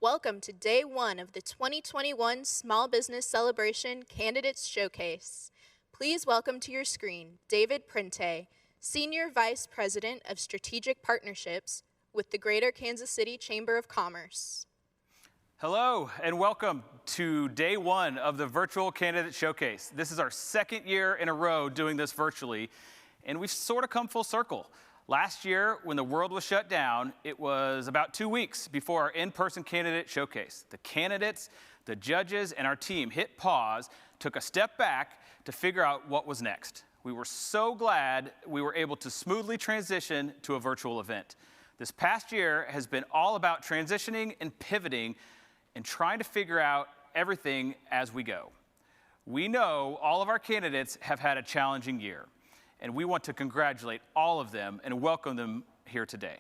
Welcome to day one of the 2021 Small Business Celebration Candidates Showcase. Please welcome to your screen David Printe, Senior Vice President of Strategic Partnerships with the Greater Kansas City Chamber of Commerce. Hello and welcome to day one of the virtual candidate showcase. This is our second year in a row doing this virtually, and we've sort of come full circle. Last year, when the world was shut down, it was about 2 weeks before our in-person candidate showcase. The candidates, the judges, and our team hit pause, took a step back to figure out what was next. We were so glad we were able to smoothly transition to a virtual event. This past year has been all about transitioning and pivoting and trying to figure out everything as we go. We know all of our candidates have had a challenging year, and we want to congratulate all of them and welcome them here today.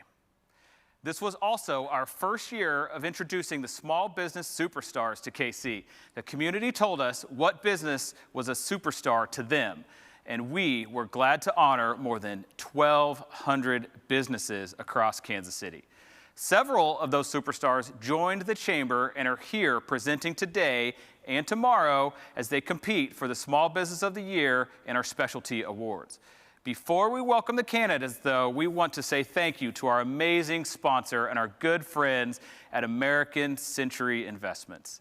This was also our first year of introducing the small business superstars to KC. The community told us what business was a superstar to them, and we were glad to honor more than 1,200 businesses across Kansas City. Several of those superstars joined the chamber and are here presenting today and tomorrow as they compete for the Small Business of the Year and our specialty awards. Before we welcome the candidates, though, we want to say thank you to our amazing sponsor and our good friends at American Century Investments.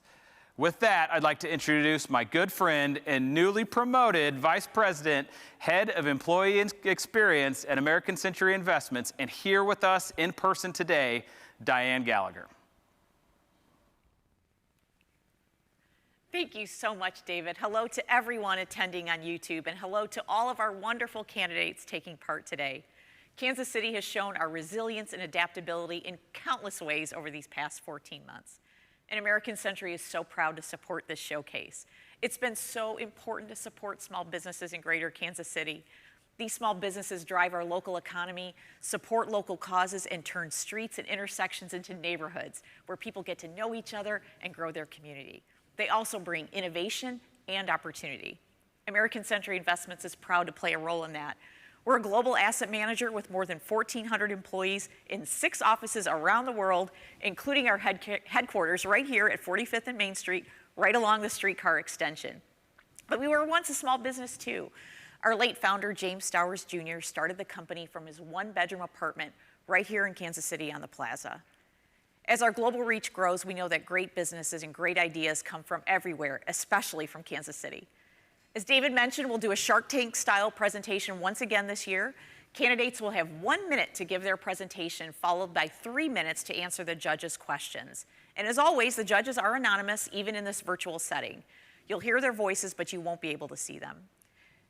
With that, I'd like to introduce my good friend and newly promoted Vice President, Head of Employee Experience at American Century Investments, and here with us in person today, Diane Gallagher. Thank you so much, David. Hello to everyone attending on YouTube, and hello to all of our wonderful candidates taking part today. Kansas City has shown our resilience and adaptability in countless ways over these past 14 months. And American Century is so proud to support this showcase. It's been so important to support small businesses in Greater Kansas City. These small businesses drive our local economy, support local causes, and turn streets and intersections into neighborhoods where people get to know each other and grow their community. They also bring innovation and opportunity. American Century Investments is proud to play a role in that. We're a global asset manager with more than 1,400 employees in 6 offices around the world, including our headquarters right here at 45th and Main Street, right along the streetcar extension. But we were once a small business too. Our late founder, James Stowers Jr., started the company from his 1-bedroom apartment right here in Kansas City on the plaza. As our global reach grows, we know that great businesses and great ideas come from everywhere, especially from Kansas City. As David mentioned, we'll do a Shark Tank style presentation once again this year. Candidates will have 1 minute to give their presentation, followed by 3 minutes to answer the judges' questions. And as always, the judges are anonymous, even in this virtual setting. You'll hear their voices, but you won't be able to see them.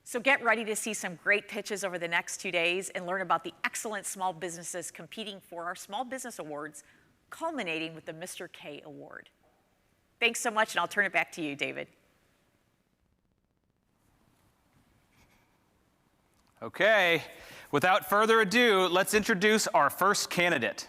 So get ready to see some great pitches over the next 2 days and learn about the excellent small businesses competing for our Small Business Awards, culminating with the Mr. K Award. Thanks so much, and I'll turn it back to you, David. Okay, without further ado, let's introduce our first candidate.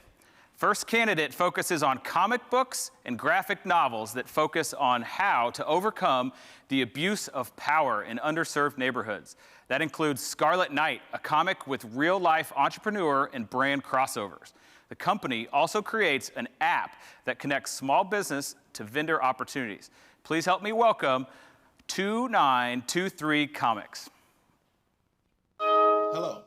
First candidate focuses on comic books and graphic novels that focus on how to overcome the abuse of power in underserved neighborhoods. That includes Scarlet Knight, a comic with real-life entrepreneur and brand crossovers. The company also creates an app that connects small business to vendor opportunities. Please help me welcome 2923 Comics. Hello,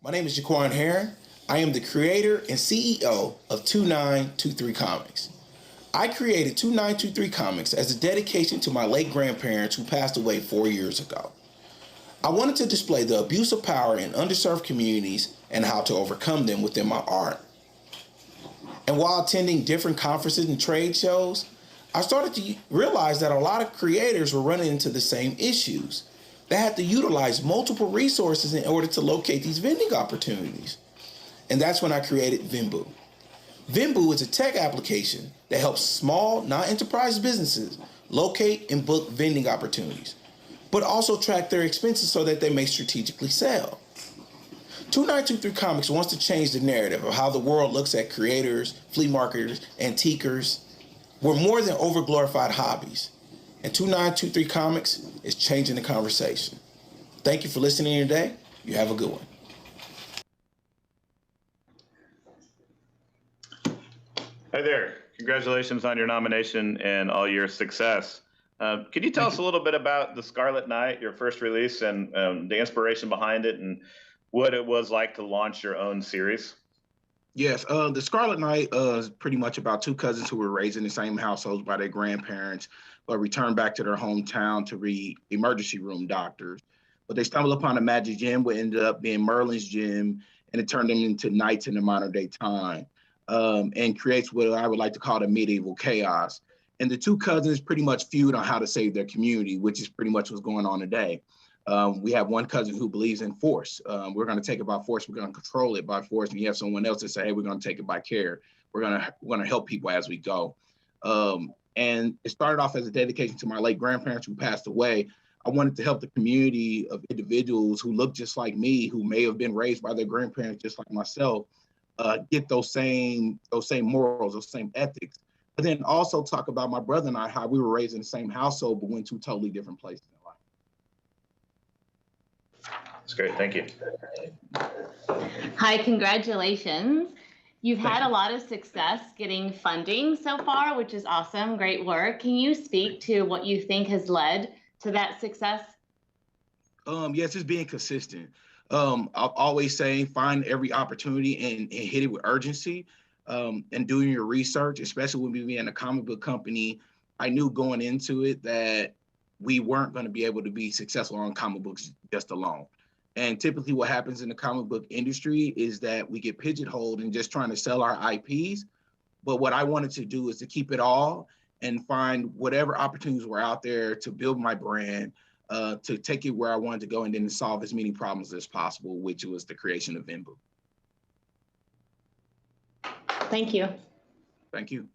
my name is Jaquan Heron. I am the creator and CEO of 2923 Comics. I created 2923 Comics as a dedication to my late grandparents who passed away 4 years ago. I wanted to display the abuse of power in underserved communities and how to overcome them within my art. And while attending different conferences and trade shows, I started to realize that a lot of creators were running into the same issues. They had to utilize multiple resources in order to locate these vending opportunities. And that's when I created Venbu. Venbu is a tech application that helps small, non-enterprise businesses locate and book vending opportunities, but also track their expenses so that they may strategically sell. 2923 Comics wants to change the narrative of how the world looks at creators, flea marketers, antiquers. We're more than overglorified hobbies. And 2923 Comics is changing the conversation. Thank you for listening today. You have a good one. Hi there. Congratulations on your nomination and all your success. Could you tell us a little bit about The Scarlet Knight, your first release, and the inspiration behind it, and what it was like to launch your own series? Yes, The Scarlet Knight is pretty much about two cousins who were raised in the same households by their grandparents, but returned back to their hometown to be emergency room doctors. But they stumbled upon a magic gem, what ended up being Merlin's gem, and it turned them into knights in the modern day time, and creates what I would like to call the medieval chaos. And the two cousins pretty much feud on how to save their community, which is pretty much what's going on today. We have one cousin who believes in force. We're going to take it by force. We're going to control it by force. And you have someone else that say, hey, we're going to take it by care. We're going to help people as we go. And it started off as a dedication to my late grandparents who passed away. I wanted to help the community of individuals who look just like me, who may have been raised by their grandparents just like myself, get those same morals, those same ethics. But then also talk about my brother and I, how we were raised in the same household, but went to totally different places in life. That's great. Thank you. Hi, congratulations. You've had a lot of success getting funding so far, which is awesome. Great work. Can you speak to what you think has led to that success? Yes, it's being consistent. I'll always say find every opportunity and hit it with urgency. And doing your research, especially when we being a comic book company, I knew going into it that we weren't going to be able to be successful on comic books just alone. And typically what happens in the comic book industry is that we get pigeonholed in just trying to sell our IPs. But what I wanted to do is to keep it all and find whatever opportunities were out there to build my brand, to take it where I wanted to go and then solve as many problems as possible, which was the creation of Venbu. Thank you. Thank you.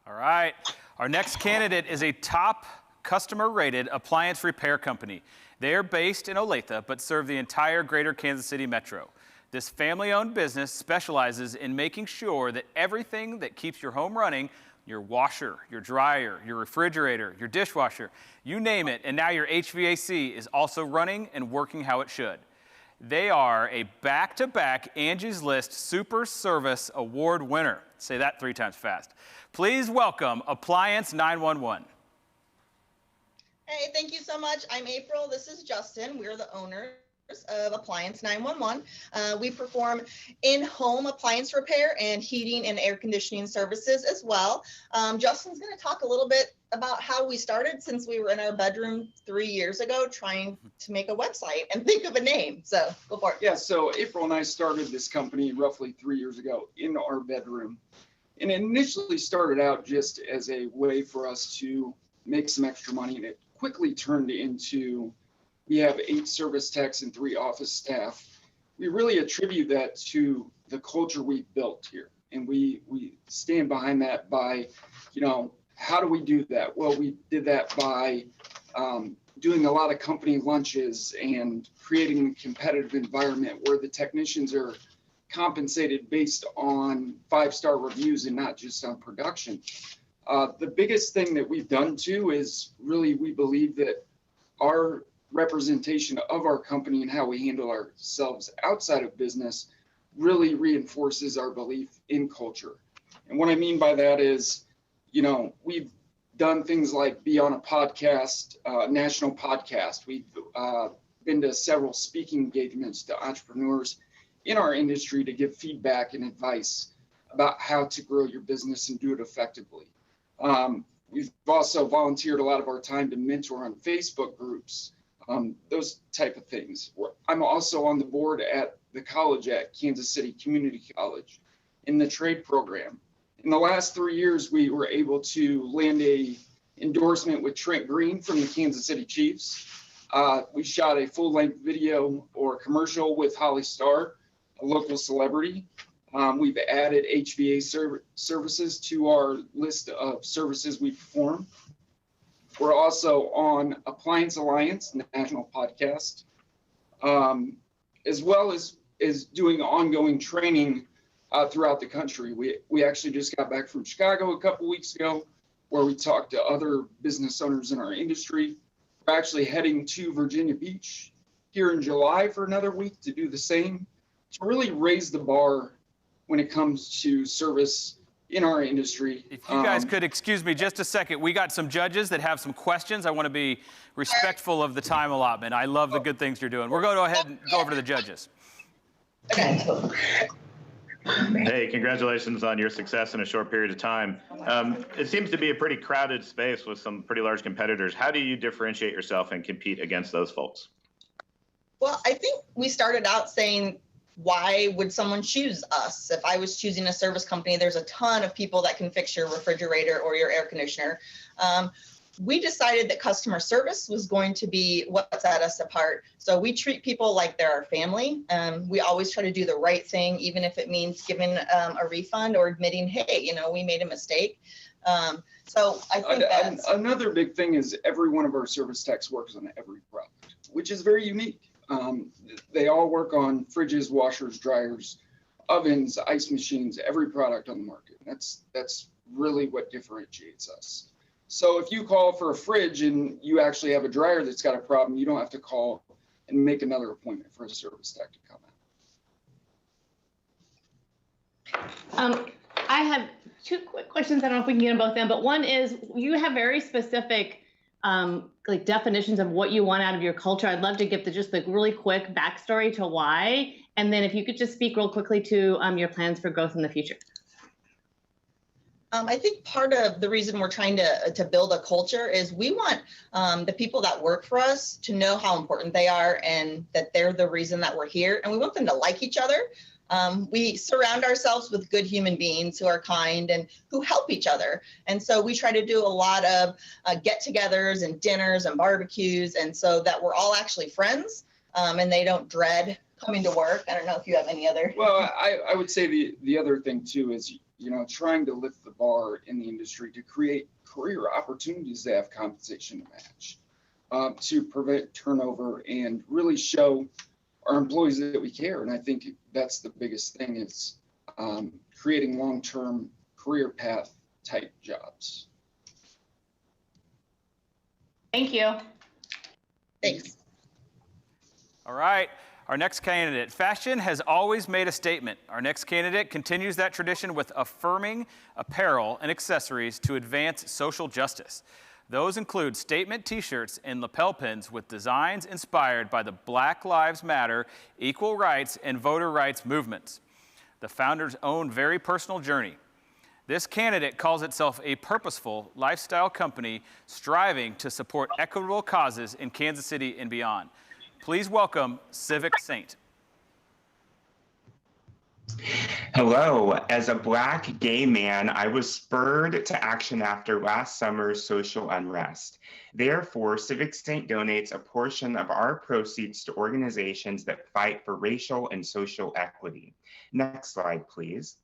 All right. Our next candidate is a top customer-rated appliance repair company. They are based in Olathe, but serve the entire greater Kansas City metro. This family-owned business specializes in making sure that everything that keeps your home running, your washer, your dryer, your refrigerator, your dishwasher, you name it, and now your HVAC is also running and working how it should. They are a back-to-back Angie's List Super Service Award winner. Say that 3 times fast. Please welcome Appliance 911. Hey, thank you so much. I'm April. This is Justin. We're the owners of Appliance 911. We perform in-home appliance repair and heating and air conditioning services as well. Justin's going to talk a little bit about how we started, since we were in our bedroom 3 years ago trying to make a website and think of a name. So go for it. Yeah, so April and I started this company roughly 3 years ago in our bedroom. And it initially started out just as a way for us to make some extra money, and it quickly turned into, we have 8 service techs and 3 office staff. We really attribute that to the culture we've built here. And we stand behind that by, how do we do that? Well, we did that by doing a lot of company lunches and creating a competitive environment where the technicians are compensated based on 5-star reviews and not just on production. The biggest thing that we've done too is really, we believe that our representation of our company and how we handle ourselves outside of business really reinforces our belief in culture. And what I mean by that is, we've done things like be on a podcast, national podcast. We've been to several speaking engagements to entrepreneurs in our industry to give feedback and advice about how to grow your business and do it effectively. We've also volunteered a lot of our time to mentor on Facebook groups, those type of things. I'm also on the board at the college at Kansas City Community College in the trade program. In the last 3 years, we were able to land a endorsement with Trent Green from the Kansas City Chiefs. We shot a full-length video or commercial with Holly Starr, a local celebrity. We've added HVAC services to our list of services we perform. We're also on Appliance Alliance, national podcast, as well as doing ongoing training throughout the country. We actually just got back from Chicago a couple weeks ago, where we talked to other business owners in our industry. We're actually heading to Virginia Beach here in July for another week to do the same. to really raise the bar when it comes to service in our industry. If you guys could excuse me just a second, we got some judges that have some questions. I want to be respectful of the time allotment. I love the good things you're doing. We're going to go ahead and go over to the judges. Hey, congratulations on your success in a short period of time. It seems to be a pretty crowded space with some pretty large competitors. How do you differentiate yourself and compete against those folks? Well, I think we started out saying, why would someone choose us? If I was choosing a service company, there's a ton of people that can fix your refrigerator or your air conditioner. We decided that customer service was going to be what set us apart. So we treat people like they're our family. We always try to do the right thing, even if it means giving a refund or admitting, hey, we made a mistake. So I think that's another big thing is every one of our service techs works on every product, which is very unique. They all work on fridges, washers, dryers, ovens, ice machines, every product on the market. That's really what differentiates us. So if you call for a fridge and you actually have a dryer that's got a problem, you don't have to call and make another appointment for a service tech to come out. I have two quick questions. I don't know if we can get them both in, but one is you have very specific like definitions of what you want out of your culture. I'd love to give just the really quick backstory to why. And then if you could just speak real quickly to your plans for growth in the future. I think part of the reason we're trying to build a culture is we want the people that work for us to know how important they are and that they're the reason that we're here. And we want them to like each other. We surround ourselves with good human beings who are kind and who help each other. And so we try to do a lot of get-togethers and dinners and barbecues, and so that we're all actually friends and they don't dread coming to work. I don't know if you have any other. Well, I would say the other thing too is, trying to lift the bar in the industry to create career opportunities that have compensation to match, to prevent turnover and really show our employees that we care. And I think that's the biggest thing is creating long-term career path type jobs. Thank you. Thanks. All right. Our next candidate, fashion has always made a statement. Our next candidate continues that tradition with affirming apparel and accessories to advance social justice. Those include statement t-shirts and lapel pins with designs inspired by the Black Lives Matter, equal rights, and voter rights movements. The founder's own very personal journey. This candidate calls itself a purposeful lifestyle company striving to support equitable causes in Kansas City and beyond. Please welcome Civic Saint. Hello. As a Black gay man, I was spurred to action after last summer's social unrest. Therefore, Civic Saint donates a portion of our proceeds to organizations that fight for racial and social equity. Next slide, please.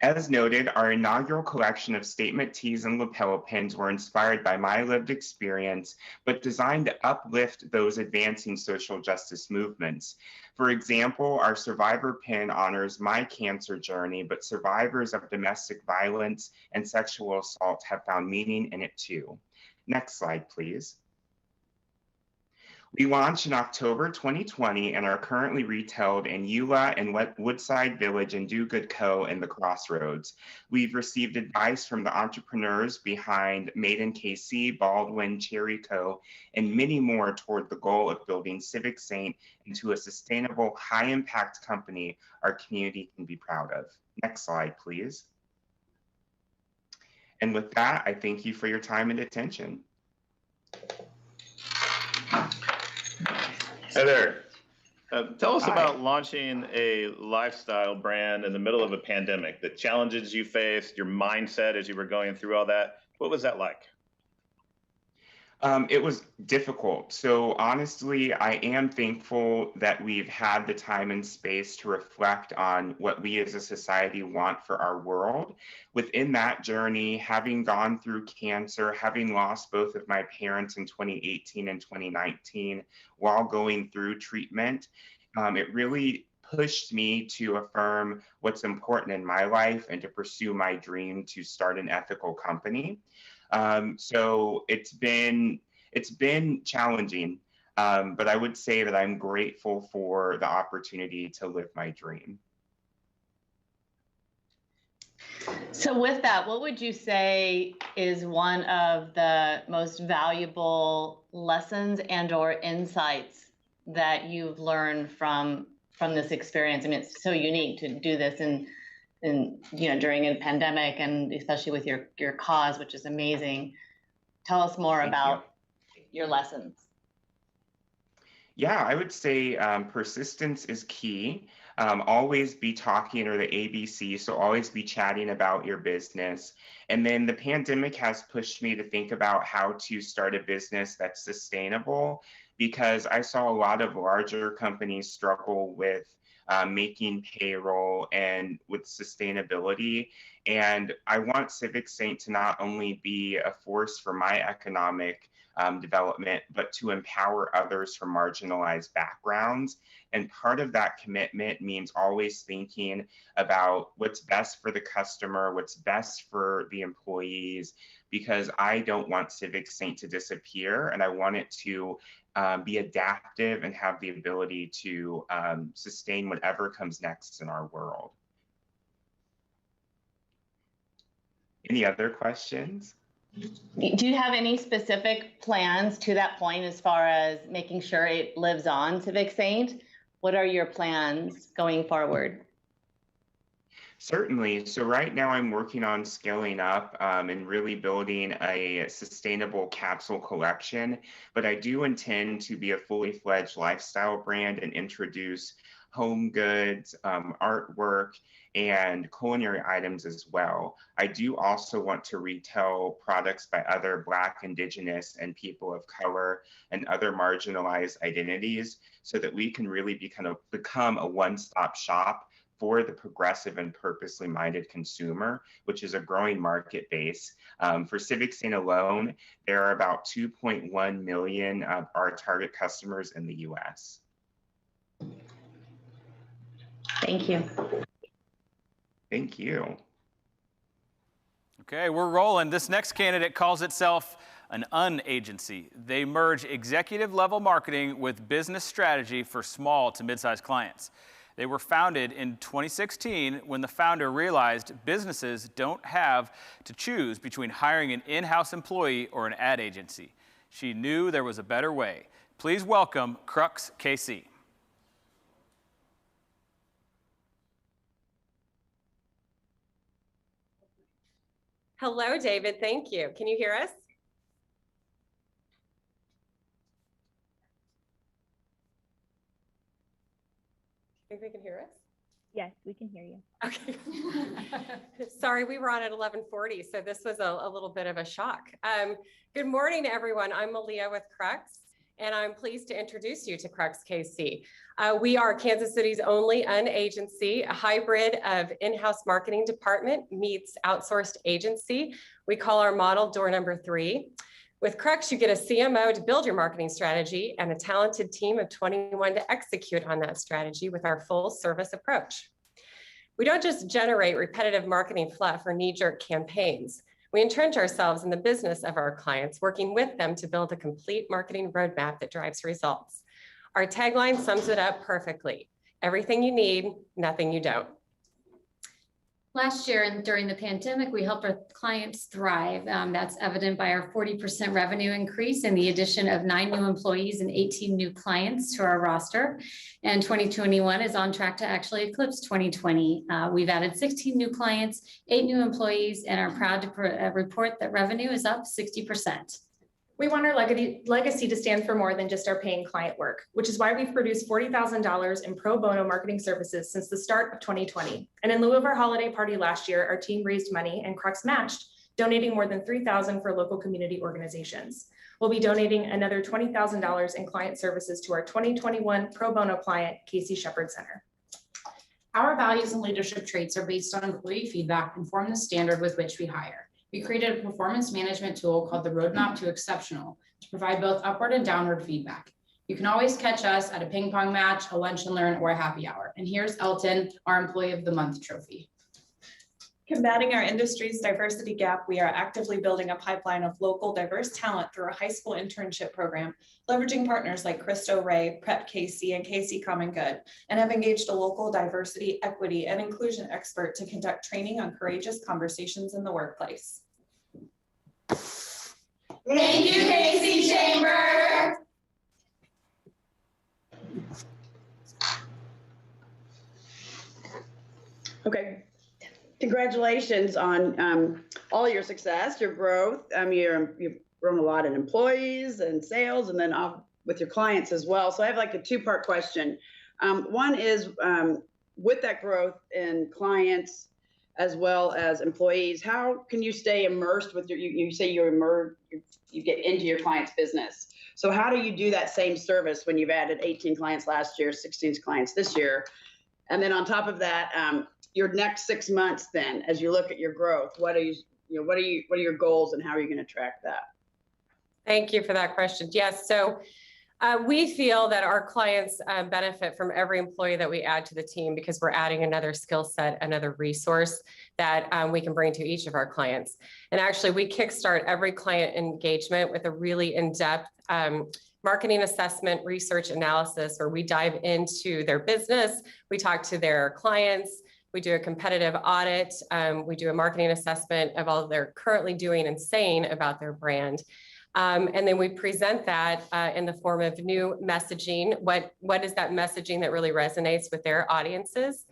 As noted, our inaugural collection of statement tees and lapel pins were inspired by my lived experience, but designed to uplift those advancing social justice movements. For example, our survivor pin honors my cancer journey, but survivors of domestic violence and sexual assault have found meaning in it too. Next slide, please. We launched in October 2020 and are currently retailed in Eula and Woodside Village and Do Good Co. in the Crossroads. We've received advice from the entrepreneurs behind Made in KC, Baldwin, Cherry Co., and many more toward the goal of building Civic Saint into a sustainable, high-impact company our community can be proud of. Next slide, please. And with that, I thank you for your time and attention. Hey there. Tell us about launching a lifestyle brand in the middle of a pandemic, the challenges you faced, your mindset as you were going through all that. What was that like? It was difficult. So honestly, I am thankful that we've had the time and space to reflect on what we as a society want for our world. Within that journey, having gone through cancer, having lost both of my parents in 2018 and 2019 while going through treatment, it really pushed me to affirm what's important in my life and to pursue my dream to start an ethical company. So it's been challenging. But I would say that I'm grateful for the opportunity to live my dream. So with that, what would you say is one of the most valuable lessons and or insights that you've learned from this experience? I mean, it's so unique to do this in during a pandemic, and especially with your cause, which is amazing. Tell us more about your lessons. Yeah, I would say persistence is key. Always be talking, or the ABC, so always be chatting about your business. And then the pandemic has pushed me to think about how to start a business that's sustainable, because I saw a lot of larger companies struggle with making payroll and with sustainability. And I want Civic Saint to not only be a force for my economic development, but to empower others from marginalized backgrounds. And part of that commitment means always thinking about what's best for the customer, what's best for the employees, because I don't want Civic Saint to disappear, and I want it to be adaptive and have the ability to sustain whatever comes next in our world. Any other questions? Do you have any specific plans to that point as far as making sure it lives on, Civic Saint? What are your plans going forward? Certainly. So right now I'm working on scaling up and really building a sustainable capsule collection, but I do intend to be a fully fledged lifestyle brand and introduce home goods, artwork, and culinary items as well. I do also want to retail products by other Black, Indigenous, and people of color and other marginalized identities, so that we can really become a one-stop shop for the progressive and purposely minded consumer, which is a growing market base. For Civic Saint alone, there are about 2.1 million of our target customers in the US. Thank you. Thank you. Okay, we're rolling. This next candidate calls itself an UN-agency. They merge executive level marketing with business strategy for small to mid-sized clients. They were founded in 2016 when the founder realized businesses don't have to choose between hiring an in-house employee or an ad agency. She knew there was a better way. Please welcome Crux KC. Hello, David. Thank you. Can you hear us? Think they can hear us? Yes, we can hear you. Okay. Sorry, we were on at 11:40, so this was a little bit of a shock. Good morning, everyone. I'm Malia with Crux, and I'm pleased to introduce you to Crux KC. We are Kansas City's only UN-agency, a hybrid of in-house marketing department meets outsourced agency. We call our model door number 3. With Crux, you get a CMO to build your marketing strategy and a talented team of 21 to execute on that strategy with our full service approach. We don't just generate repetitive marketing fluff or knee-jerk campaigns. We entrench ourselves in the business of our clients, working with them to build a complete marketing roadmap that drives results. Our tagline sums it up perfectly. Everything you need, nothing you don't. Last year and during the pandemic, we helped our clients thrive. That's evident by our 40% revenue increase and the addition of 9 new employees and 18 new clients to our roster. And 2021 is on track to actually eclipse 2020. We've added 16 new clients, 8 new employees, and are proud to report that revenue is up 60%. We want our legacy to stand for more than just our paying client work, which is why we've produced $40,000 in pro bono marketing services since the start of 2020. And in lieu of our holiday party last year, our team raised money and Crux matched, donating more than $3,000 for local community organizations. We'll be donating another $20,000 in client services to our 2021 pro bono client, Casey Shepherd Center. Our values and leadership traits are based on employee feedback and form the standard with which we hire. We created a performance management tool called the Roadmap to Exceptional to provide both upward and downward feedback. You can always catch us at a ping pong match, a lunch and learn, or a happy hour. And here's Elton, our Employee of the Month trophy. Combating our industry's diversity gap, we are actively building a pipeline of local diverse talent through a high school internship program, leveraging partners like Cristo Rey, Prep KC, and KC Common Good, and have engaged a local diversity, equity, and inclusion expert to conduct training on courageous conversations in the workplace. Thank you, KC Chamber. Okay. Congratulations on all your success, your growth. You've grown a lot in employees and sales, and then off with your clients as well. So I have like a two-part question. One is with that growth in clients as well as employees, how can you stay immersed with your? You say you get into your client's business. So how do you do that same service when you've added 18 clients last year, 16 clients this year, and then on top of that? Your next 6 months, then, as you look at your growth, what are your goals, and how are you going to track that? Thank you for that question. Yes, so we feel that our clients benefit from every employee that we add to the team because we're adding another skill set, another resource that we can bring to each of our clients. And actually, we kickstart every client engagement with a really in-depth marketing assessment, research analysis, where we dive into their business, we talk to their clients, we do a competitive audit, we do a marketing assessment of all they're currently doing and saying about their brand. And then we present that in the form of new messaging. What is that messaging that really resonates with their audiences?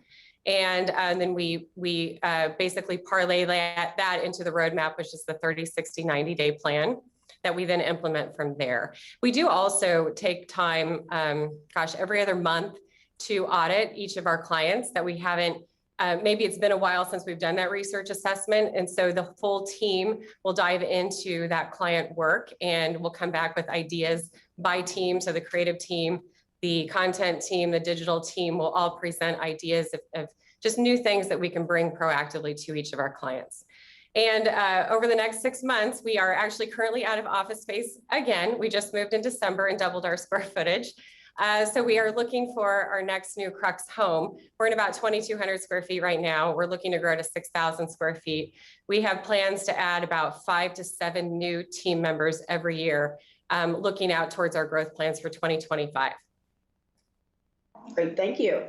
And then we basically parlay that into the roadmap, which is the 30, 60, 90-day plan that we then implement from there. We do also take time, every other month to audit each of our clients that we haven't. Maybe it's been a while since we've done that research assessment. And so the full team will dive into that client work and we'll come back with ideas by team. So the creative team, the content team, the digital team will all present ideas of just new things that we can bring proactively to each of our clients. And over the next 6 months, we are actually currently out of office space again. We just moved in December and doubled our square footage. So we are looking for our next new Crux home. We're in about 2,200 square feet right now. We're looking to grow to 6,000 square feet. We have plans to add about 5 to 7 new team members every year, looking out towards our growth plans for 2025. Great, thank you.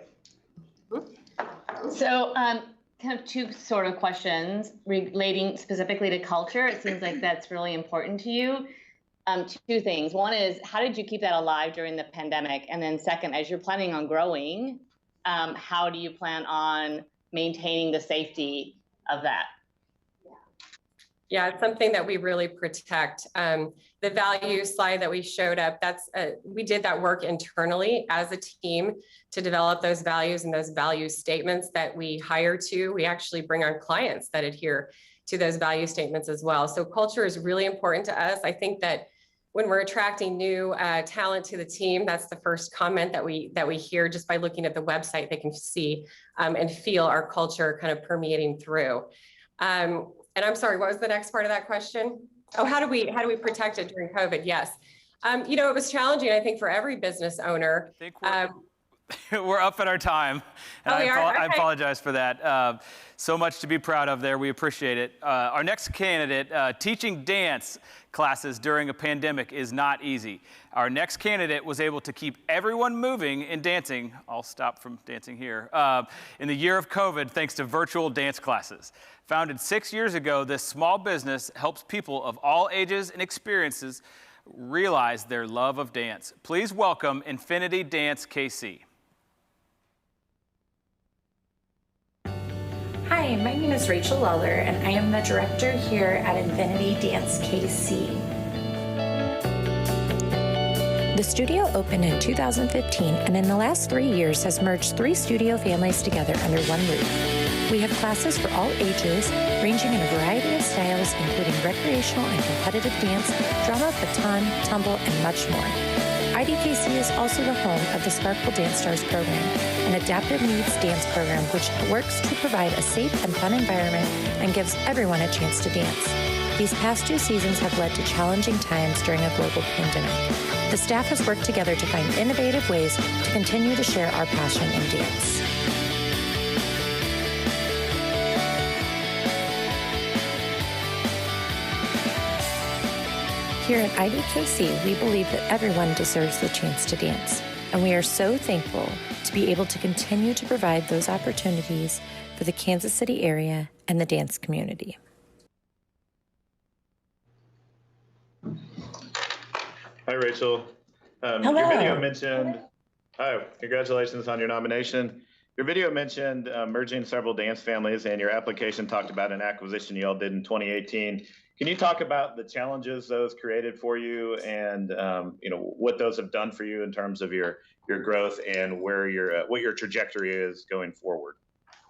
So kind of two sort of questions relating specifically to culture. It seems like that's really important to you. Two things. One is, how did you keep that alive during the pandemic? And then second, as you're planning on growing, how do you plan on maintaining the safety of that? Yeah, it's something that we really protect. The value slide that we showed up, we did that work internally as a team to develop those values and those value statements that we hire to. We actually bring on clients that adhere to those value statements as well. So culture is really important to us. I think that when we're attracting new talent to the team, that's the first comment that we hear just by looking at the website. They can see and feel our culture kind of permeating through. And I'm sorry, what was the next part of that question? Oh, how do we protect it during COVID? Yes. It was challenging, I think, for every business owner. I think we're up at our time. And I apologize for that. So much to be proud of there. We appreciate it. Our next candidate, teaching dance classes during a pandemic is not easy. Our next candidate was able to keep everyone moving and dancing. I'll stop from dancing here. In the year of COVID, thanks to virtual dance classes. Founded 6 years ago, this small business helps people of all ages and experiences realize their love of dance. Please welcome Infinity Dance KC. Hi, my name is Rachel Lawler, and I am the director here at Infinity Dance KC. The studio opened in 2015, and in the last 3 years has merged 3 studio families together under one roof. We have classes for all ages, ranging in a variety of styles, including recreational and competitive dance, drama, baton, tumble, and much more. IDKC is also the home of the Sparkle Dance Stars program, an adaptive needs dance program which works to provide a safe and fun environment and gives everyone a chance to dance. These past 2 seasons have led to challenging times during a global pandemic. The staff has worked together to find innovative ways to continue to share our passion in dance. Here at IDKC, we believe that everyone deserves the chance to dance, and we are so thankful to be able to continue to provide those opportunities for the Kansas City area and the dance community. Hi, Rachel. Hello. Your video mentioned, hi, congratulations on your nomination. Your video mentioned merging several dance families, and your application talked about an acquisition you all did in 2018. Can you talk about the challenges those created for you, and what those have done for you in terms of your growth and where what your trajectory is going forward?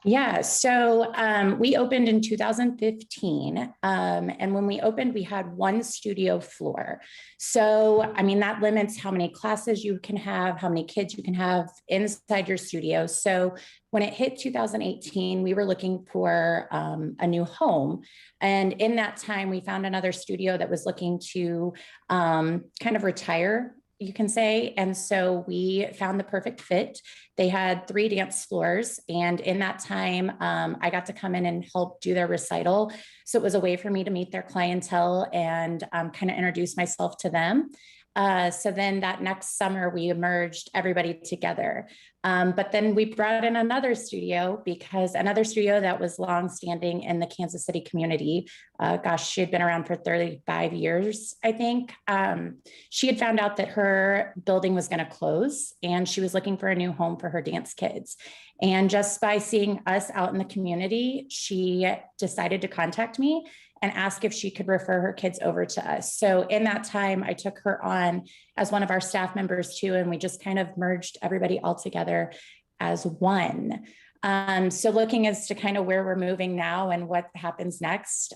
Yeah, so we opened in 2015. And when we opened, we had one studio floor. So, I mean, that limits how many classes you can have, how many kids you can have inside your studio. So when it hit 2018, we were looking for a new home. And in that time, we found another studio that was looking to kind of retire, you can say. And so we found the perfect fit. They had 3 dance floors. And in that time, I got to come in and help do their recital. So it was a way for me to meet their clientele and kind of introduce myself to them. So then that next summer, we merged everybody together. But then we brought in another studio that was longstanding in the Kansas City community. She had been around for 35 years, I think. She had found out that her building was going to close, and she was looking for a new home for her dance kids. And just by seeing us out in the community, she decided to contact me and ask if she could refer her kids over to us. So in that time, I took her on as one of our staff members too, and we just kind of merged everybody all together as one. So looking as to kind of where we're moving now and what happens next,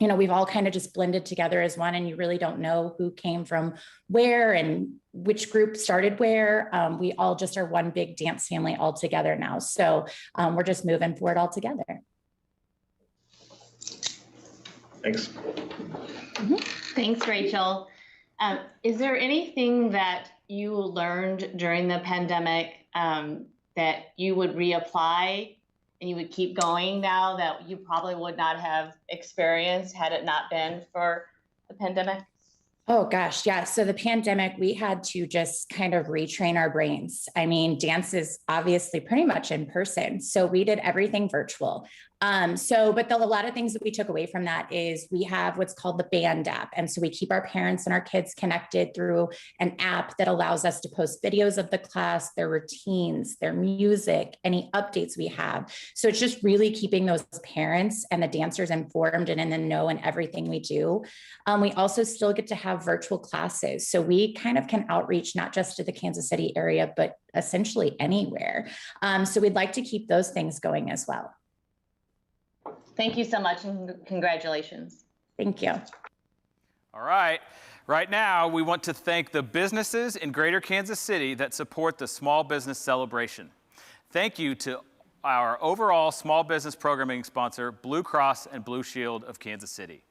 we've all kind of just blended together as one, and you really don't know who came from where and which group started where. We all just are one big dance family all together now. So we're just moving forward all together. Thanks. Mm-hmm. Thanks, Rachel. Is there anything that you learned during the pandemic that you would reapply and you would keep going now that you probably would not have experienced had it not been for the pandemic? Oh gosh, yeah. So the pandemic, we had to just kind of retrain our brains. I mean, dance is obviously pretty much in person. So we did everything virtual. But a lot of things that we took away from that is we have what's called the Band app. And so we keep our parents and our kids connected through an app that allows us to post videos of the class, their routines, their music, any updates we have. So it's just really keeping those parents and the dancers informed and in the know in everything we do. We also still get to have virtual classes. So we kind of can outreach not just to the Kansas City area, but essentially anywhere. So we'd like to keep those things going as well. Thank you so much, and congratulations. Thank you. All right. Right now, we want to thank the businesses in Greater Kansas City that support the Small Business Celebration. Thank you to our overall small business programming sponsor, Blue Cross and Blue Shield of Kansas City.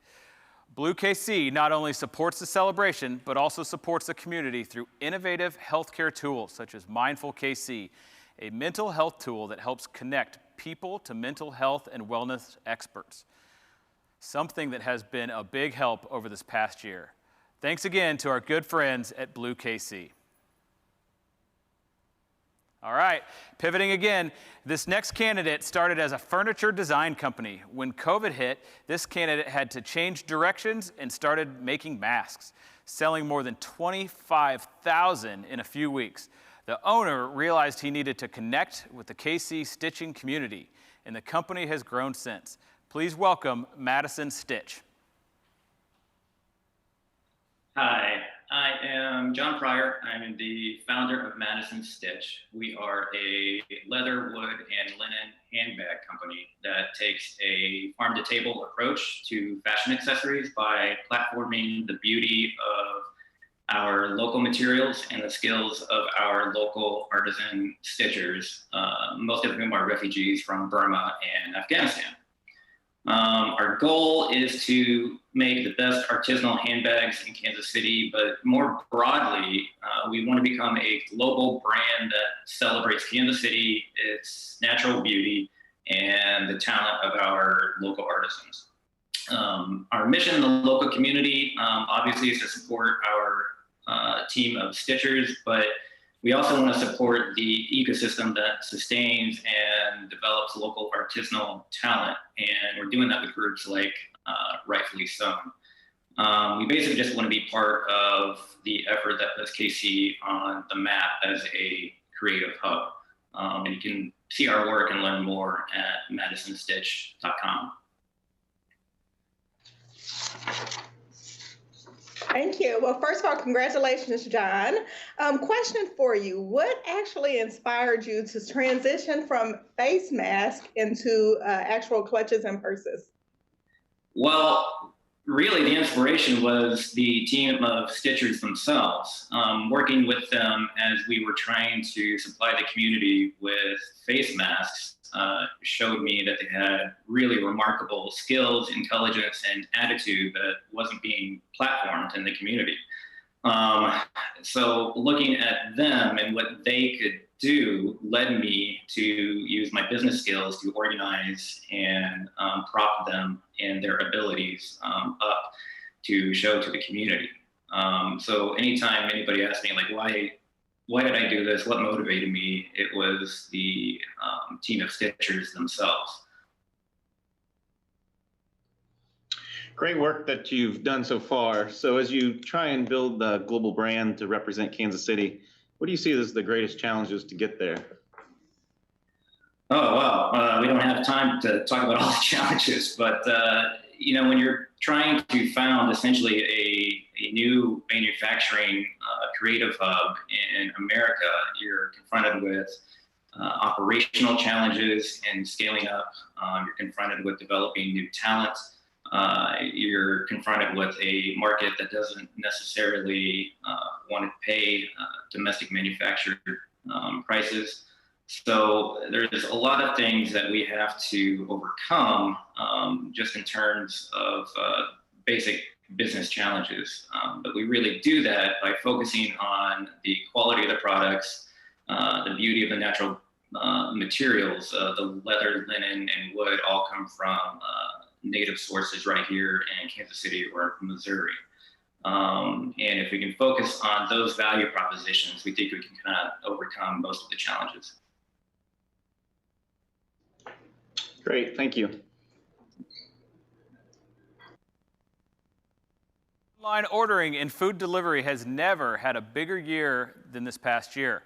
Blue KC not only supports the celebration, but also supports the community through innovative healthcare tools such as Mindful KC, a mental health tool that helps connect people to mental health and wellness experts, something that has been a big help over this past year. Thanks again to our good friends at Blue KC. All right, pivoting again, this next candidate started as a furniture design company. When COVID hit, this candidate had to change directions and started making masks, selling more than 25,000 in a few weeks. The owner realized he needed to connect with the KC stitching community, and the company has grown since. Please welcome Madison Stitch. Hi, I am John Pryor. I'm the founder of Madison Stitch. We are a leather, wood, and linen handbag company that takes a farm-to-table approach to fashion accessories by platforming the beauty of our local materials and the skills of our local artisan stitchers, most of whom are refugees from Burma and Afghanistan. Our goal is to make the best artisanal handbags in Kansas City, but more broadly, we want to become a global brand that celebrates Kansas City, its natural beauty, and the talent of our local artisans. Our mission in the local community, obviously, is to support our team of stitchers, but we also want to support the ecosystem that sustains and develops local artisanal talent. And we're doing that with groups like Rightfully Sewn. We basically just want to be part of the effort that puts KC on the map as a creative hub. And you can see our work and learn more at madisonstitch.com. Thank you. Well, first of all, congratulations, John. Question for you. What actually inspired you to transition from face mask into actual clutches and purses? Well, really the inspiration was the team of stitchers themselves. Working with them as we were trying to supply the community with face masks showed me that they had really remarkable skills, intelligence, and attitude that wasn't being platformed in the community. So looking at them and what they could do led me to use my business skills to organize and prop them and their abilities up to show to the community. So anytime anybody asks me, like, why did I do this? What motivated me? It was the team of stitchers themselves. Great work that you've done so far. So as you try and build the global brand to represent Kansas City, what do you see as the greatest challenges to get there? Oh, wow. We don't have time to talk about all the challenges, but you know, when you're trying to found essentially a new manufacturing creative hub in America, you're confronted with operational challenges and scaling up. You're confronted with developing new talent. You're confronted with a market that doesn't necessarily want to pay domestic manufactured prices. So there's a lot of things that we have to overcome just in terms of basic business challenges. But we really do that by focusing on the quality of the products, the beauty of the natural materials, the leather, linen, and wood all come from native sources right here in Kansas City or Missouri. And if we can focus on those value propositions, we think we can kind of overcome most of the challenges. Great, thank you. Online ordering and food delivery has never had a bigger year than this past year.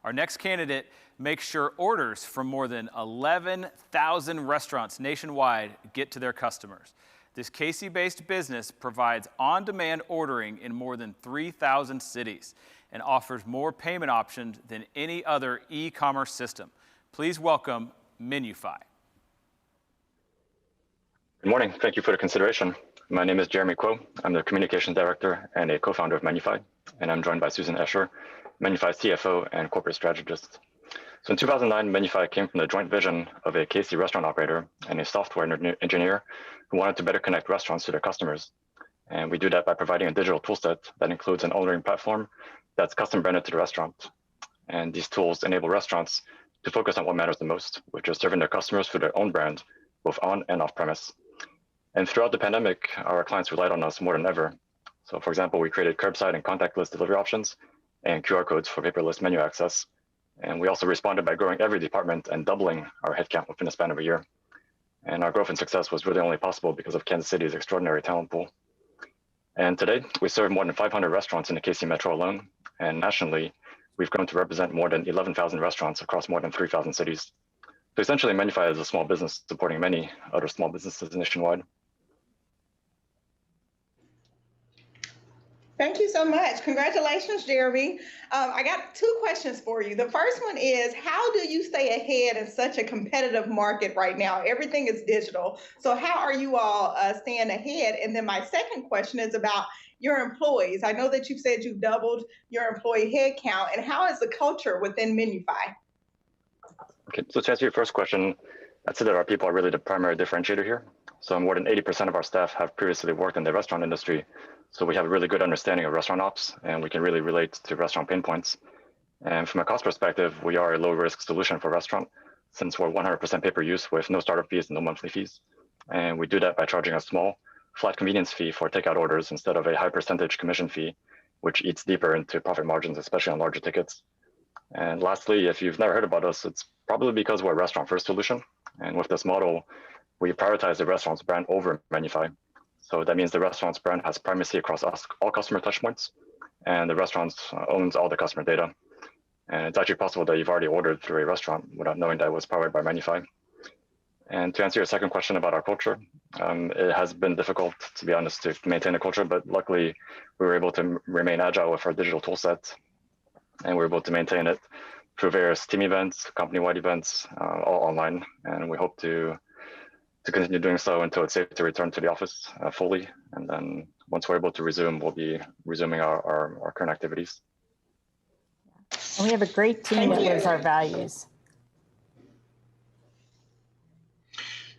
Our next candidate makes sure orders from more than 11,000 restaurants nationwide get to their customers. This KC-based business provides on-demand ordering in more than 3,000 cities and offers more payment options than any other e-commerce system. Please welcome Menufy. Good morning. Thank you for the consideration. My name is Jeremy Kuo. I'm the Communications Director and a co-founder of Menufy, and I'm joined by Susan Escher, Menufy's CFO and corporate strategist. So in 2009, Menufy came from the joint vision of a KC restaurant operator and a software engineer who wanted to better connect restaurants to their customers. And we do that by providing a digital toolset that includes an ordering platform that's custom branded to the restaurant. And these tools enable restaurants to focus on what matters the most, which is serving their customers through their own brand, both on and off premise. And throughout the pandemic, our clients relied on us more than ever. So for example, we created curbside and contactless delivery options and QR codes for paperless menu access. And we also responded by growing every department and doubling our headcount within a span of a year. And our growth and success was really only possible because of Kansas City's extraordinary talent pool. And today, we serve more than 500 restaurants in the KC Metro alone. And nationally, we've grown to represent more than 11,000 restaurants across more than 3,000 cities. So essentially, Menufy is a small business supporting many other small businesses nationwide. Thank you so much. Congratulations, Jeremy. I got two questions for you. The first one is, how do you stay ahead in such a competitive market right now? Everything is digital. So how are you all staying ahead? And then my second question is about your employees. I know that you said you've doubled your employee headcount, and how is the culture within Menufy? Okay, so to answer your first question, I'd say that our people are really the primary differentiator here. So more than 80% of our staff have previously worked in the restaurant industry. So we have a really good understanding of restaurant ops, and we can really relate to restaurant pain points. And from a cost perspective, we are a low risk solution for restaurant since we're 100% pay per use with no startup fees and no monthly fees. And we do that by charging a small flat convenience fee for takeout orders instead of a high percentage commission fee, which eats deeper into profit margins, especially on larger tickets. And lastly, if you've never heard about us, it's probably because we're a restaurant first solution. And with this model, we prioritize the restaurant's brand over ManyFi. So that means the restaurant's brand has primacy across all customer touchpoints, and the restaurant owns all the customer data. And it's actually possible that you've already ordered through a restaurant without knowing that it was powered by ManyFi. And to answer your second question about our culture, it has been difficult, to be honest, to maintain a culture, but luckily we were able to remain agile with our digital tool set, and we were able to maintain it through various team events, company-wide events, all online. And we hope to continue doing so until it's safe to return to the office fully. And then once we're able to resume, we'll be resuming our current activities. And we have a great team that lives our values.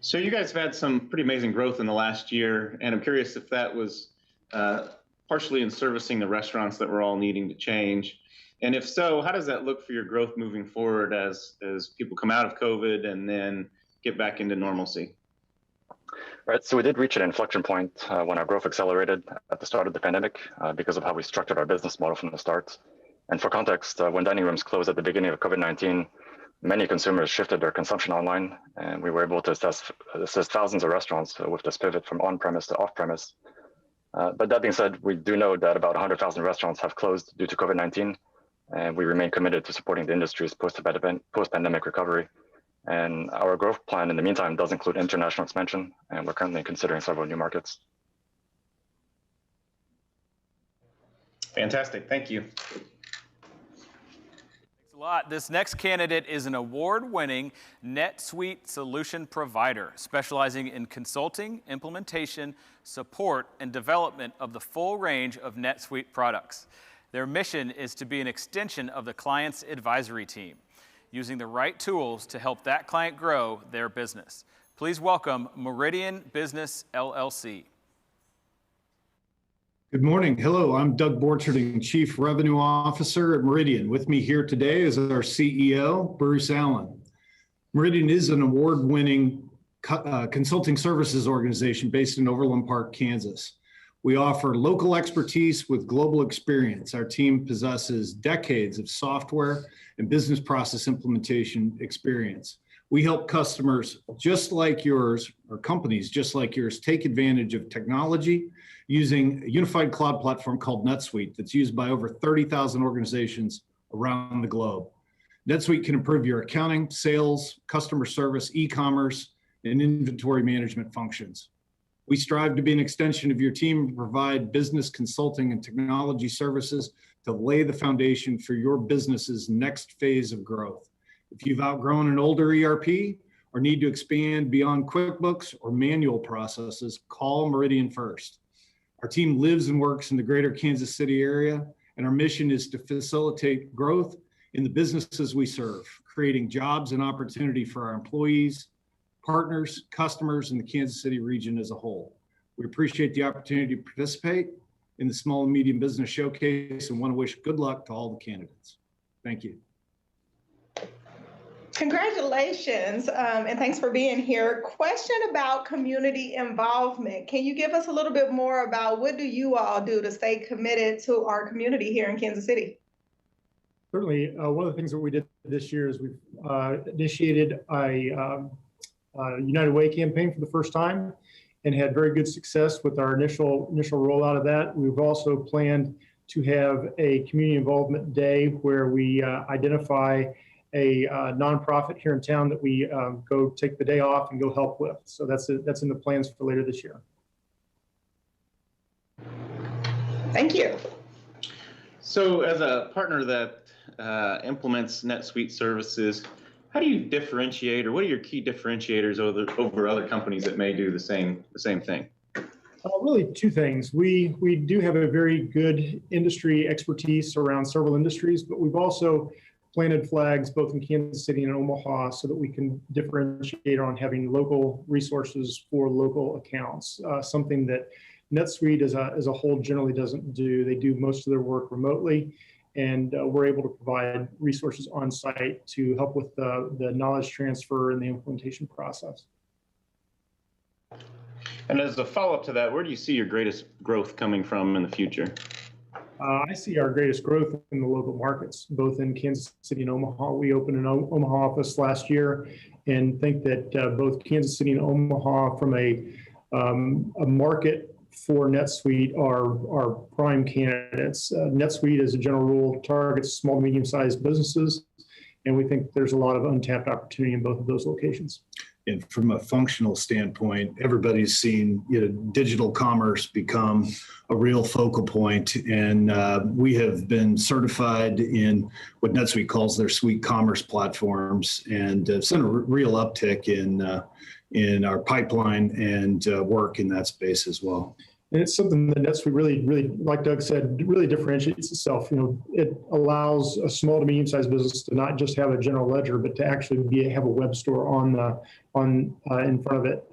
So you guys have had some pretty amazing growth in the last year, and I'm curious if that was partially in servicing the restaurants that we're all needing to change. And if so, how does that look for your growth moving forward as people come out of COVID and then get back into normalcy? Right, so we did reach an inflection point when our growth accelerated at the start of the pandemic because of how we structured our business model from the start. And for context, when dining rooms closed at the beginning of COVID-19, many consumers shifted their consumption online, and we were able to assist thousands of restaurants with this pivot from on-premise to off-premise. But that being said, we do know that about 100,000 restaurants have closed due to COVID-19, and we remain committed to supporting the industry's post-pandemic recovery. And our growth plan in the meantime does include international expansion, and we're currently considering several new markets. Fantastic, thank you. A lot. This next candidate is an award-winning NetSuite solution provider specializing in consulting, implementation, support, and development of the full range of NetSuite products. Their mission is to be an extension of the client's advisory team, using the right tools to help that client grow their business. Please welcome Meridian Business LLC. Good morning. Hello, I'm Doug Borcherding, Chief Revenue Officer at Meridian. With me here today is our CEO, Bruce Allen. Meridian is an award-winning consulting services organization based in Overland Park, Kansas. We offer local expertise with global experience. Our team possesses decades of software and business process implementation experience. We help customers just like yours, or companies just like yours, take advantage of technology using a unified cloud platform called NetSuite that's used by over 30,000 organizations around the globe. NetSuite can improve your accounting, sales, customer service, e-commerce, and inventory management functions. We strive to be an extension of your team and provide business consulting and technology services to lay the foundation for your business's next phase of growth. If you've outgrown an older ERP or need to expand beyond QuickBooks or manual processes, call Meridian first. Our team lives and works in the greater Kansas City area, and our mission is to facilitate growth in the businesses we serve, creating jobs and opportunity for our employees, partners, customers, and the Kansas City region as a whole. We appreciate the opportunity to participate in the Small and Medium Business Showcase and want to wish good luck to all the candidates. Thank you. Congratulations, and thanks for being here. Question about community involvement. Can you give us a little bit more about what do you all do to stay committed to our community here in Kansas City? Certainly, one of the things that we did this year is we've initiated a United Way campaign for the first time and had very good success with our initial rollout of that. We've also planned to have a community involvement day where we identify a nonprofit here in town that we go take the day off and go help with. So that's in the plans for later this year. Thank you. So as a partner that implements NetSuite services, how do you differentiate, or what are your key differentiators over other companies that may do the same thing? Really two things. We do have a very good industry expertise around several industries, but we've also planted flags both in Kansas City and Omaha so that we can differentiate on having local resources for local accounts, something that NetSuite as a whole generally doesn't do. They do most of their work remotely, and we're able to provide resources on site to help with the knowledge transfer and the implementation process. And as a follow-up to that, where do you see your greatest growth coming from in the future? I see our greatest growth in the local markets, both in Kansas City and Omaha. We opened an Omaha office last year, and think that both Kansas City and Omaha, from a market for NetSuite, are prime candidates. NetSuite, as a general rule, targets small to medium-sized businesses, and we think there's a lot of untapped opportunity in both of those locations. And from a functional standpoint, everybody's seen digital commerce become a real focal point, and we have been certified in what NetSuite calls their Suite Commerce platforms, and seen a real uptick in our pipeline and work in that space as well. And it's something that NetSuite really, like Doug said, really differentiates itself. It allows a small to medium-sized business to not just have a general ledger, but to actually have a web store in front of it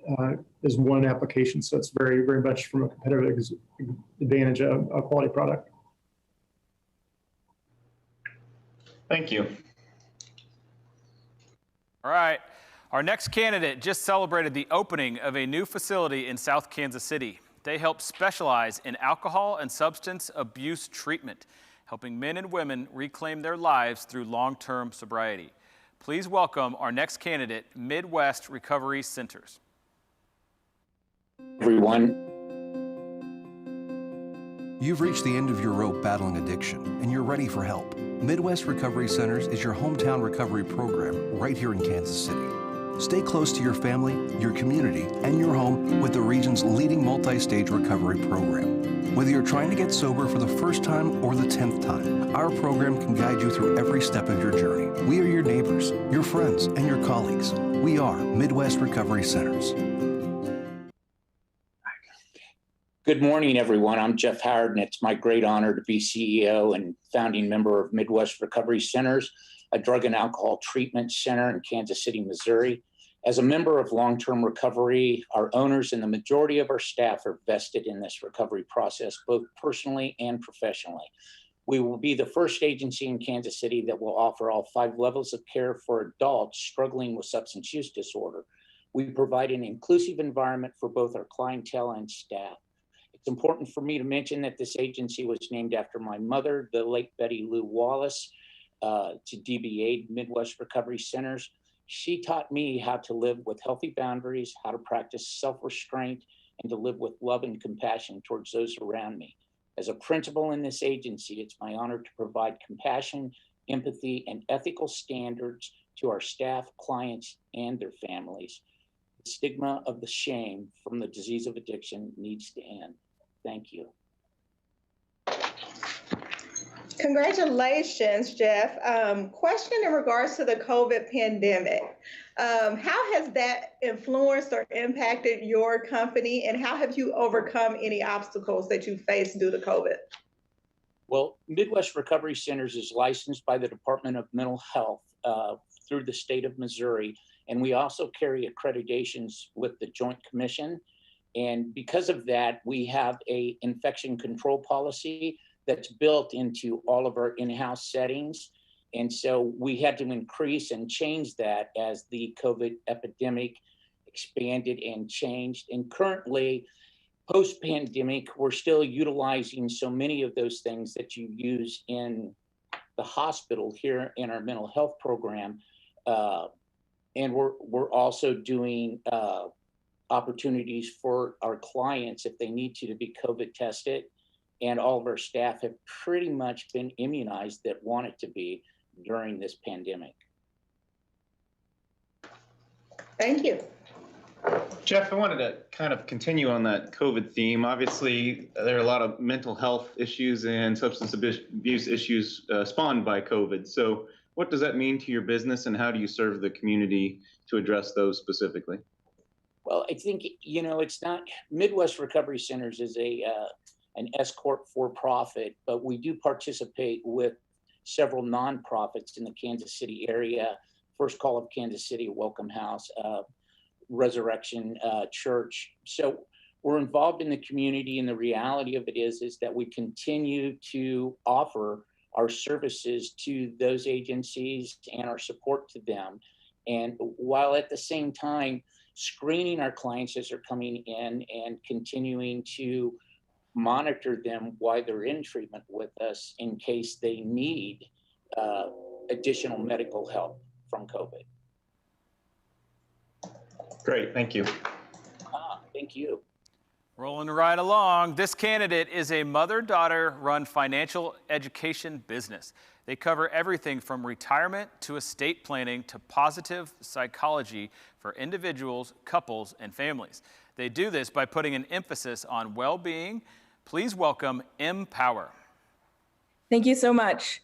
is one application. So it's very, very much from a competitive advantage of a quality product. Thank you. All right. Our next candidate just celebrated the opening of a new facility in South Kansas City. They help specialize in alcohol and substance abuse treatment, helping men and women reclaim their lives through long-term sobriety. Please welcome our next candidate, Midwest Recovery Centers. Everyone. You've reached the end of your rope battling addiction, and you're ready for help. Midwest Recovery Centers is your hometown recovery program right here in Kansas City. Stay close to your family, your community, and your home with the region's leading multi-stage recovery program. Whether you're trying to get sober for the first time or the 10th time, our program can guide you through every step of your journey. We are your neighbors, your friends, and your colleagues. We are Midwest Recovery Centers. Good morning, everyone. I'm Jeff Howard, and it's my great honor to be CEO and founding member of Midwest Recovery Centers, a drug and alcohol treatment center in Kansas City, Missouri. As a member of long-term recovery, our owners and the majority of our staff are vested in this recovery process, both personally and professionally. We will be the first agency in Kansas City that will offer all 5 levels of care for adults struggling with substance use disorder. We provide an inclusive environment for both our clientele and staff. It's important for me to mention that this agency was named after my mother, the late Betty Lou Wallace, to DBA, Midwest Recovery Centers. She taught me how to live with healthy boundaries, how to practice self-restraint, and to live with love and compassion towards those around me. As a principal in this agency, it's my honor to provide compassion, empathy, and ethical standards to our staff, clients, and their families. The stigma of the shame from the disease of addiction needs to end. Thank you. Congratulations, Jeff. Question in regards to the COVID pandemic. How has that influenced or impacted your company, and how have you overcome any obstacles that you faced due to COVID? Well, Midwest Recovery Centers is licensed by the Department of Mental Health through the state of Missouri, and we also carry accreditations with the Joint Commission. And because of that, we have an infection control policy that's built into all of our in-house settings. And so we had to increase and change that as the COVID epidemic expanded and changed. And currently, post-pandemic, we're still utilizing so many of those things that you use in the hospital here in our mental health program. And we're also doing opportunities for our clients if they need to be COVID tested. And all of our staff have pretty much been immunized that want it to be during this pandemic. Thank you. Jeff, I wanted to kind of continue on that COVID theme. Obviously, there are a lot of mental health issues and substance abuse issues spawned by COVID. So what does that mean to your business, and how do you serve the community to address those specifically? Well, I think, it's not, Midwest Recovery Centers is an S-Corp for-profit, but we do participate with several nonprofits in the Kansas City area. First Call of Kansas City, Welcome House, Resurrection Church. So we're involved in the community, and the reality of it is that we continue to offer our services to those agencies and our support to them. And while at the same time, screening our clients as they're coming in and continuing to monitor them while they're in treatment with us in case they need additional medical help from COVID. Great, thank you. Thank you. Rolling right along, this candidate is a mother-daughter run financial education business. They cover everything from retirement to estate planning to positive psychology for individuals, couples, and families. They do this by putting an emphasis on well-being. Please welcome Empower. Thank you so much.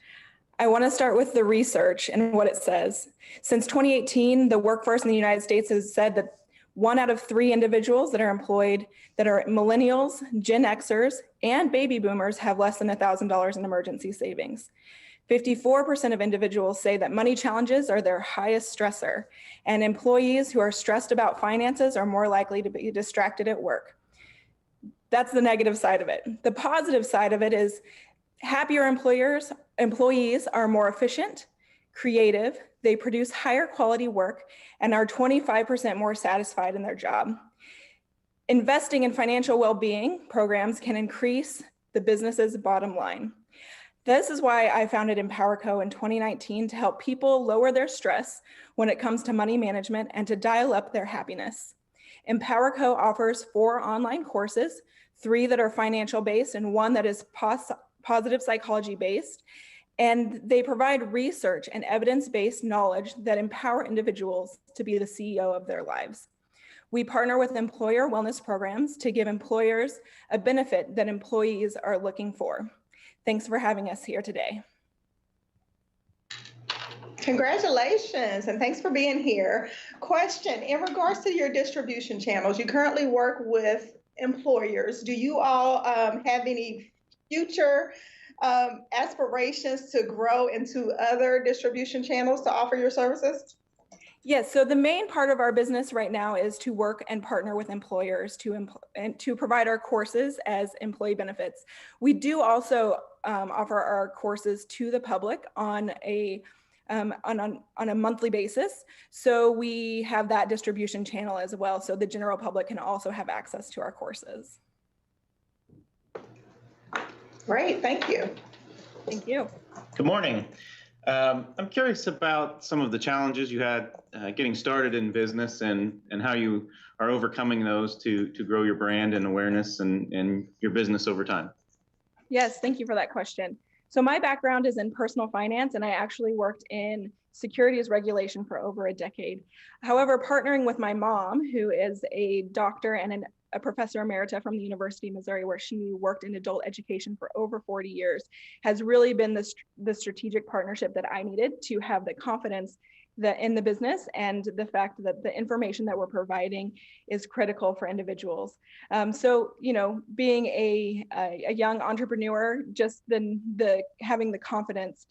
I want to start with the research and what it says. Since 2018, the workforce in the United States has said that 1 out of 3 individuals that are employed that are millennials, Gen Xers, and baby boomers have less than $1,000 in emergency savings. 54% of individuals say that money challenges are their highest stressor, and employees who are stressed about finances are more likely to be distracted at work. That's the negative side of it. The positive side of it is happier employees are more efficient, creative, they produce higher quality work, and are 25% more satisfied in their job. Investing in financial well-being programs can increase the business's bottom line. This is why I founded EmpowerCo in 2019 to help people lower their stress when it comes to money management and to dial up their happiness. EmpowerCo offers 4 online courses, 3 that are financial based and 1 that is positive psychology based. And they provide research and evidence-based knowledge that empower individuals to be the CEO of their lives. We partner with employer wellness programs to give employers a benefit that employees are looking for. Thanks for having us here today. Congratulations, and thanks for being here. Question, in regards to your distribution channels, you currently work with employers. Do you all have any future aspirations to grow into other distribution channels to offer your services? Yes, so the main part of our business right now is to work and partner with employers to provide our courses as employee benefits. We do also offer our courses to the public on a monthly basis. So we have that distribution channel as well. So the general public can also have access to our courses. Great, thank you. Thank you. Good morning. I'm curious about some of the challenges you had getting started in business and how you are overcoming those to grow your brand and awareness and your business over time. Yes, thank you for that question. So my background is in personal finance, and I actually worked in securities regulation for over a decade. However, partnering with my mom, who is a doctor and a professor emerita from the University of Missouri, where she worked in adult education for over 40 years, has really been the strategic partnership that I needed to have the confidence that in the business and the fact that the information that we're providing is critical for individuals. So, you know, being a young entrepreneur, just having the confidence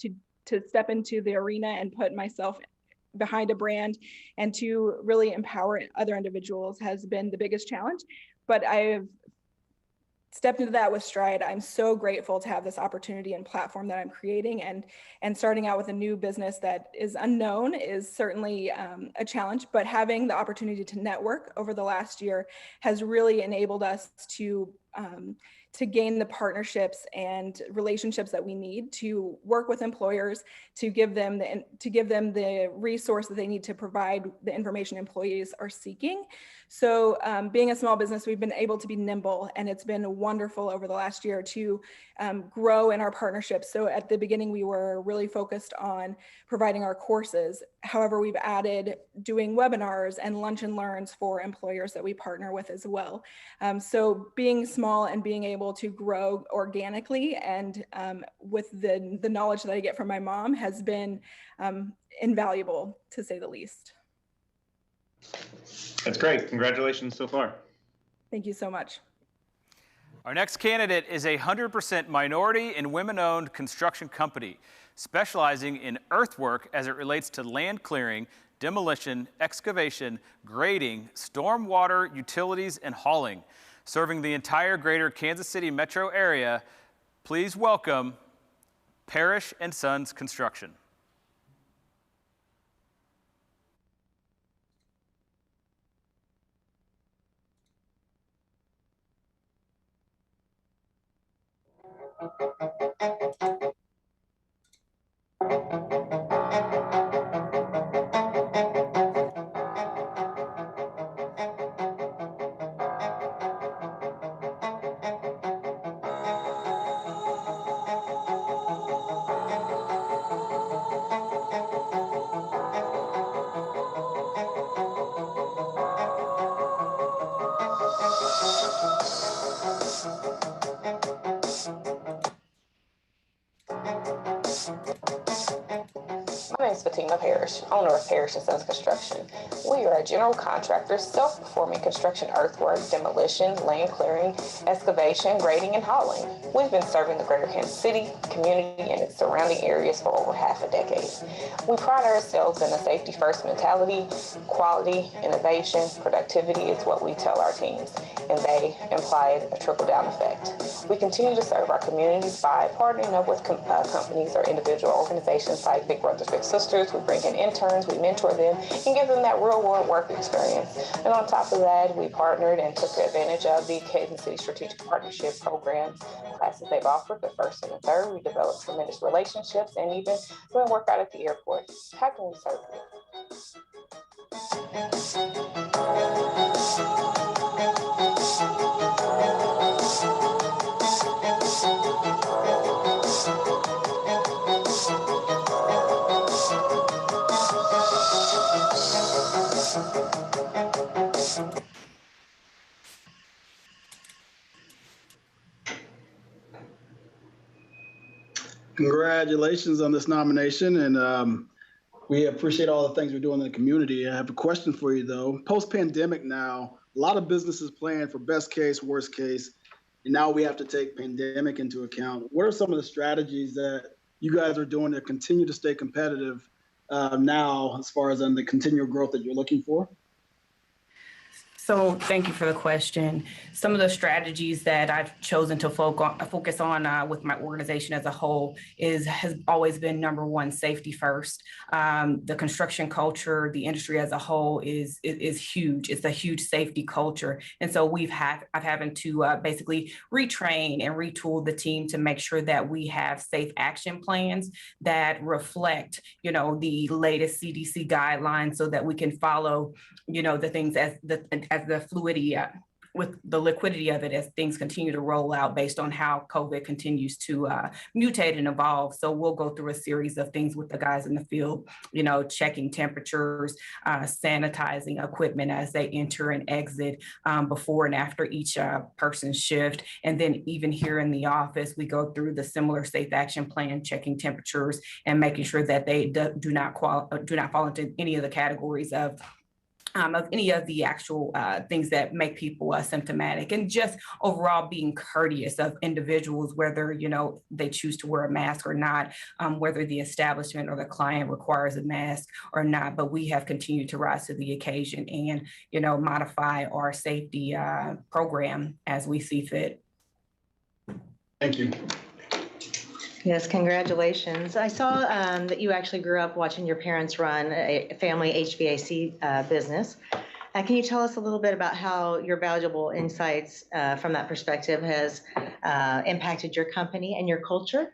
to step into the arena and put myself behind a brand and to really empower other individuals has been the biggest challenge. But I have stepped into that with stride. I'm so grateful to have this opportunity and platform that I'm creating, and starting out with a new business that is unknown is certainly a challenge, but having the opportunity to network over the last year has really enabled us to gain the partnerships and relationships that we need to work with employers, to give them the resource that they need to provide the information employees are seeking. So being a small business, we've been able to be nimble, and it's been wonderful over the last year to grow in our partnerships. So at the beginning, we were really focused on providing our courses. However, we've added doing webinars and lunch and learns for employers that we partner with as well. So being small and being able to grow organically and with the knowledge that I get from my mom has been invaluable, to say the least. That's great. Congratulations so far. Thank you so much. Our next candidate is a 100% minority and women-owned construction company specializing in earthwork as it relates to land clearing, demolition, excavation, grading, stormwater, utilities, and hauling. Serving the entire greater Kansas City metro area, please welcome Parrish & Sons Construction. My name is Fatima Parrish, owner of Parrish & Sons Construction. We are a general contractor, self-performing construction earthwork, demolition, land clearing, excavation, grading, and hauling. We've been serving the greater Kansas City community and its surrounding areas for over half a decade. We pride ourselves in a safety-first mentality, quality, innovation, productivity is what we tell our teams, and they imply a trickle-down effect. We continue to serve our communities by partnering up with companies or individual organizations like Big Brothers Big Sisters. We bring in interns, we mentor them, and give them that real-world work experience. And on top of that, we partnered and took advantage of the Kansas City Strategic Partnership Program classes they've offered, the first and the third. We developed tremendous relationships and even doing work out at the airport. How can we serve Congratulations on this nomination, and we appreciate all the things we're doing in the community. I have a question for you, though. Post-pandemic now, a lot of businesses plan for best case, worst case, and now we have to take pandemic into account. What are some of the strategies that you guys are doing to continue to stay competitive now as far as the continual growth that you're looking for? So thank you for the question. Some of the strategies that I've chosen to focus on with my organization as a whole has always been number one, safety first. The construction culture, the industry as a whole is huge. It's a huge safety culture. And so I've having to basically retrain and retool the team to make sure that we have safe action plans that reflect, the latest CDC guidelines so that we can follow, the things as the fluidity with the liquidity of it as things continue to roll out based on how COVID continues to mutate and evolve. So we'll go through a series of things with the guys in the field, checking temperatures, sanitizing equipment as they enter and exit before and after each person's shift. And then even here in the office, we go through the similar safe action plan, checking temperatures and making sure that they do not fall into any of the categories of any of the actual things that make people symptomatic, and just overall being courteous of individuals, whether, they choose to wear a mask or not, whether the establishment or the client requires a mask or not. But we have continued to rise to the occasion and, modify our safety program as we see fit. Thank you. Yes, congratulations. I saw that you actually grew up watching your parents run a family HVAC business. Can you tell us a little bit about how your valuable insights from that perspective has impacted your company and your culture?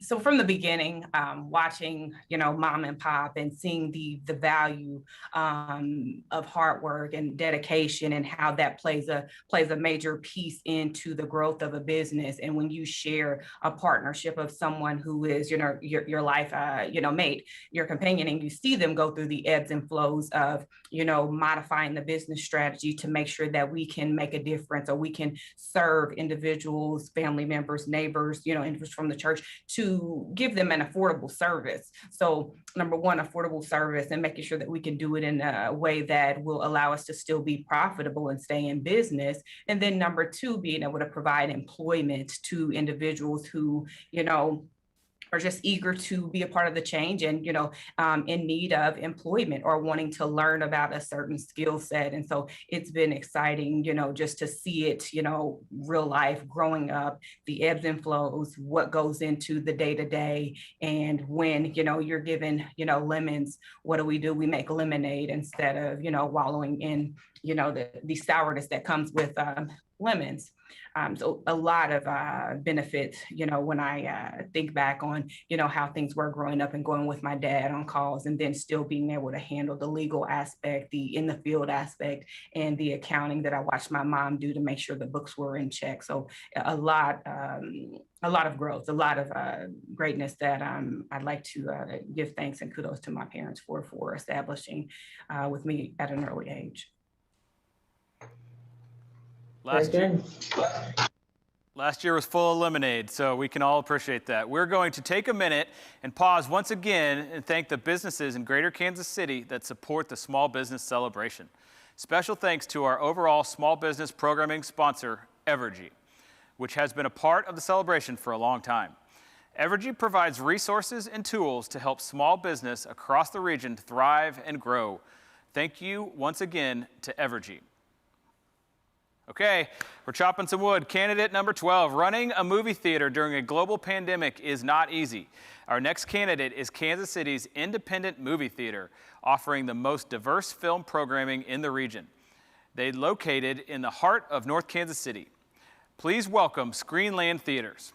So from the beginning, watching, mom and pop and seeing the value of hard work and dedication and how that plays a major piece into the growth of a business. And when you share a partnership of someone who is, your life, mate, your companion, and you see them go through the ebbs and flows of, modifying the business strategy to make sure that we can make a difference or we can serve individuals, family members, neighbors, individuals from the church, to give them an affordable service. So number one, affordable service and making sure that we can do it in a way that will allow us to still be profitable and stay in business. And then number two, being able to provide employment to individuals who, are just eager to be a part of the change and, in need of employment or wanting to learn about a certain skill set. And so it's been exciting, just to see it, real life growing up, the ebbs and flows, what goes into the day to day. And when, you're given, lemons, what do? We make lemonade instead of, wallowing in, the sourness that comes with lemons. So a lot of benefits, when I think back on, how things were growing up and going with my dad on calls, and then still being able to handle the legal aspect, the in the field aspect, and the accounting that I watched my mom do to make sure the books were in check. So a lot of growth, a lot of greatness that I'd like to give thanks and kudos to my parents for establishing with me at an early age. Last year was full of lemonade, so we can all appreciate that. We're going to take a minute and pause once again and thank the businesses in Greater Kansas City that support the Small Business Celebration. Special thanks to our overall small business programming sponsor, Evergy, which has been a part of the celebration for a long time. Evergy provides resources and tools to help small business across the region thrive and grow. Thank you once again to Evergy. Okay, we're chopping some wood. Candidate number 12, running a movie theater during a global pandemic is not easy. Our next candidate is Kansas City's Independent Movie Theater, offering the most diverse film programming in the region. They're located in the heart of North Kansas City. Please welcome Screenland Theaters.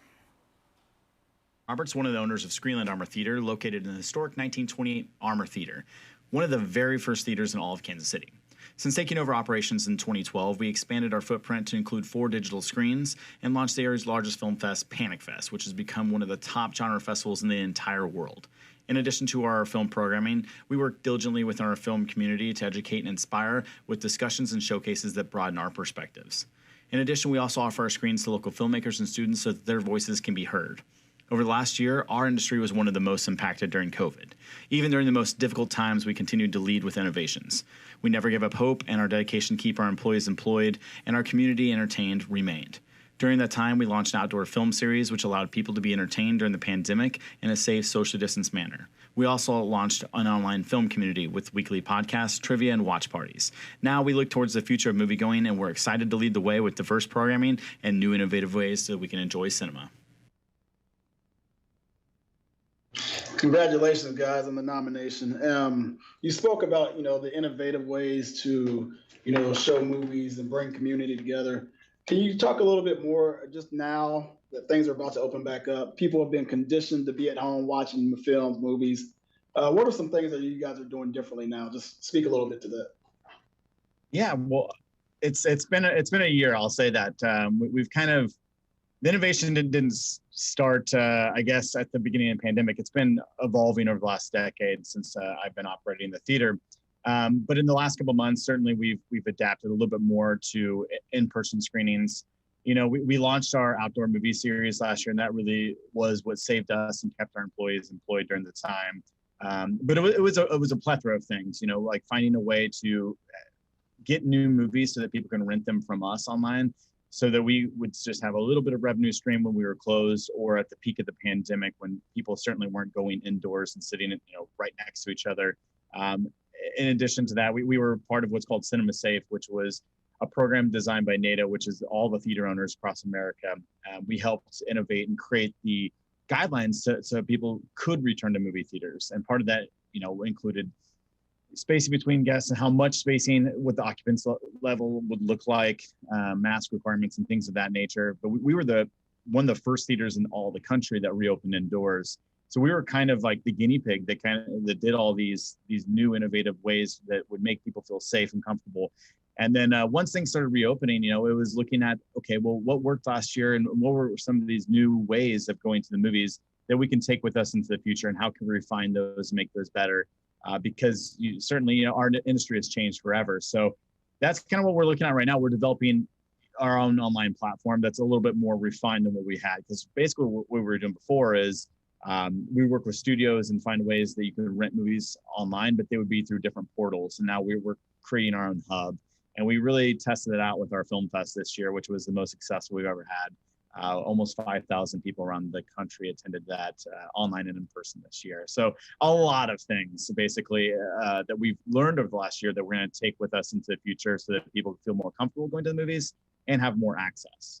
Robert's one of the owners of Screenland Armour Theater, located in the historic 1928 Armour Theater, one of the very first theaters in all of Kansas City. Since taking over operations in 2012, we expanded our footprint to include 4 digital screens and launched the area's largest film fest, Panic Fest, which has become one of the top genre festivals in the entire world. In addition to our film programming, we work diligently with our film community to educate and inspire with discussions and showcases that broaden our perspectives. In addition, we also offer our screens to local filmmakers and students so that their voices can be heard. Over the last year, our industry was one of the most impacted during COVID. Even during the most difficult times, we continued to lead with innovations. We never gave up hope, and our dedication to keep our employees employed and our community entertained remained. During that time, we launched an outdoor film series, which allowed people to be entertained during the pandemic in a safe, socially distanced manner. We also launched an online film community with weekly podcasts, trivia, and watch parties. Now we look towards the future of moviegoing, and we're excited to lead the way with diverse programming and new innovative ways so we can enjoy cinema. Congratulations, guys, on the nomination. You spoke about, the innovative ways to, show movies and bring community together. Can you talk a little bit more, just now that things are about to open back up? People have been conditioned to be at home watching films, movies. What are some things that you guys are doing differently now? Just speak a little bit to that. Yeah, well, it's been a year. I'll say that we've kind of. The innovation didn't start, I guess, at the beginning of the pandemic. It's been evolving over the last decade since I've been operating the theater. But in the last couple of months, certainly we've adapted a little bit more to in-person screenings. We launched our outdoor movie series last year, and that really was what saved us and kept our employees employed during the time. But it was a plethora of things, like finding a way to get new movies so that people can rent them from us online, so that we would just have a little bit of revenue stream when we were closed, or at the peak of the pandemic when people certainly weren't going indoors and sitting, right next to each other. In addition to that, we were part of what's called Cinema Safe, which was a program designed by NADA, which is all the theater owners across America. We helped innovate and create the guidelines so people could return to movie theaters. And part of that, included spacing between guests and how much spacing, what the occupancy level would look like, mask requirements and things of that nature. But we were one of the first theaters in all the country that reopened indoors. So we were kind of like the guinea pig that did all these new innovative ways that would make people feel safe and comfortable. And then once things started reopening, it was looking at, okay, well, what worked last year and what were some of these new ways of going to the movies that we can take with us into the future, and how can we refine those and make those better? Because certainly, our industry has changed forever. So that's kind of what we're looking at right now. We're developing our own online platform that's a little bit more refined than what we had. Because basically what we were doing before is we work with studios and find ways that you can rent movies online, but they would be through different portals. And now we're creating our own hub. And we really tested it out with our film fest this year, which was the most successful we've ever had. Almost 5,000 people around the country attended that online and in person this year. So a lot of things basically that we've learned over the last year that we're going to take with us into the future so that people feel more comfortable going to the movies and have more access.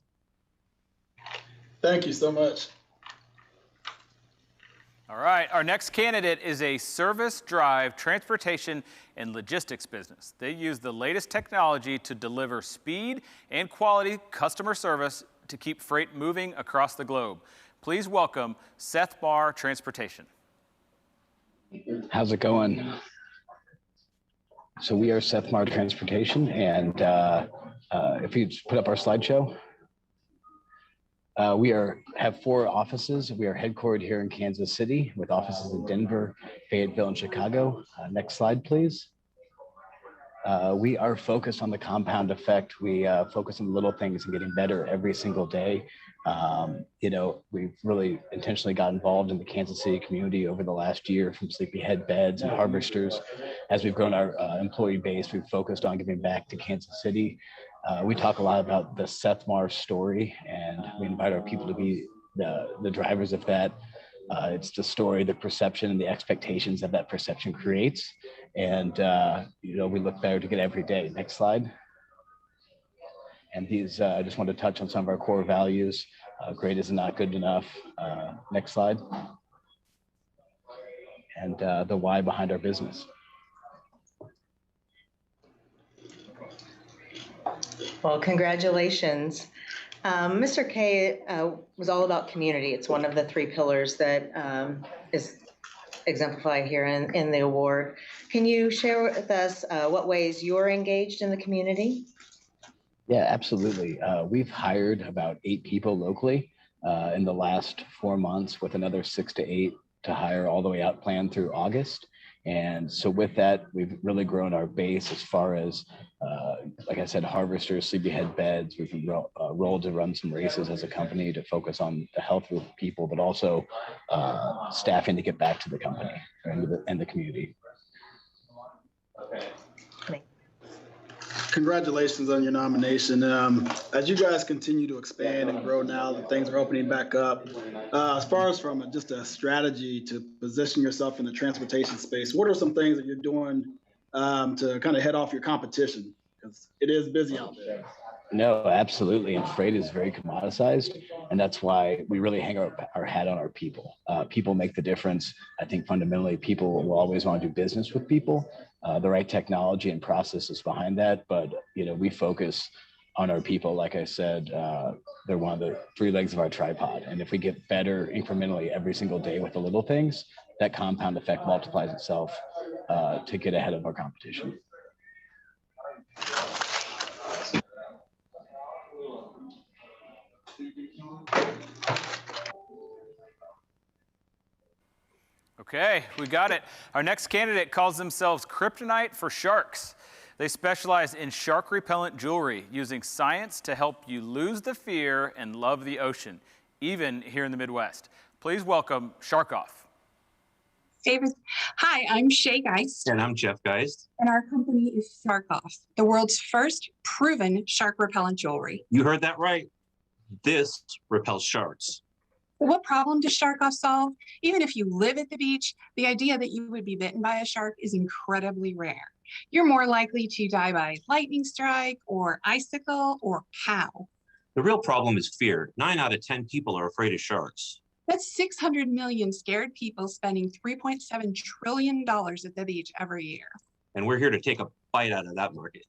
Thank you so much. All right, our next candidate is a service drive transportation and logistics business. They use the latest technology to deliver speed and quality customer service to keep freight moving across the globe. Please welcome Seth Marr Transportation. How's it going? So we are Seth Marr Transportation, and if you just put up our slideshow. We have 4 offices. We are headquartered here in Kansas City with offices in Denver, Fayetteville, and Chicago. Next slide, please. We are focused on the compound effect. We focus on little things and getting better every single day. We've really intentionally got involved in the Kansas City community over the last year, from Sleepyhead Beds and Harvesters. As we've grown our employee base, we've focused on giving back to Kansas City. We talk a lot about the Seth Marr story, and we invite our people to be the drivers of that. It's the story, the perception, and the expectations that that perception creates. And, we look better together every day. Next slide. And these, I just want to touch on some of our core values. Great is not good enough. Next slide. And the why behind our business. Well, congratulations. Mr. K was all about community. It's one of the 3 pillars that is exemplified here in the award. Can you share with us what ways you're engaged in the community? Yeah, absolutely. We've hired about 8 people locally in the last 4 months, with another 6 to 8 to hire all the way out planned through August. And so with that, we've really grown our base as far as, like I said, Harvesters, Sleepyhead Beds. We've been rolled to run some races as a company to focus on the health of people, but also staffing to get back to the company and the community. Okay. Congratulations on your nomination. As you guys continue to expand and grow now that things are opening back up, as far as from just a strategy to position yourself in the transportation space, what are some things that you're doing to kind of head off your competition? Because it is busy out there. No, absolutely. And freight is very commoditized. And that's why we really hang our hat on our people. People make the difference. I think fundamentally people will always want to do business with people. The right technology and processes behind that. But, we focus on our people. Like I said, they're one of the 3 legs of our tripod. And if we get better incrementally every single day with the little things, that compound effect multiplies itself to get ahead of our competition. Okay, we got it. Our next candidate calls themselves Kryptonite for Sharks. They specialize in shark repellent jewelry, using science to help you lose the fear and love the ocean, even here in the Midwest. Please welcome Sharkoff. David. Hi, I'm Shay Geist. And I'm Jeff Geist. And our company is Sharkoff, the world's first proven shark repellent jewelry. You heard that right. This repels sharks. What problem does Sharkoff solve? Even if you live at the beach, the idea that you would be bitten by a shark is incredibly rare. You're more likely to die by lightning strike or icicle or cow. The real problem is fear. 9 out of 10 people are afraid of sharks. That's 600 million scared people spending $3.7 trillion at the beach every year. And we're here to take a bite out of that market.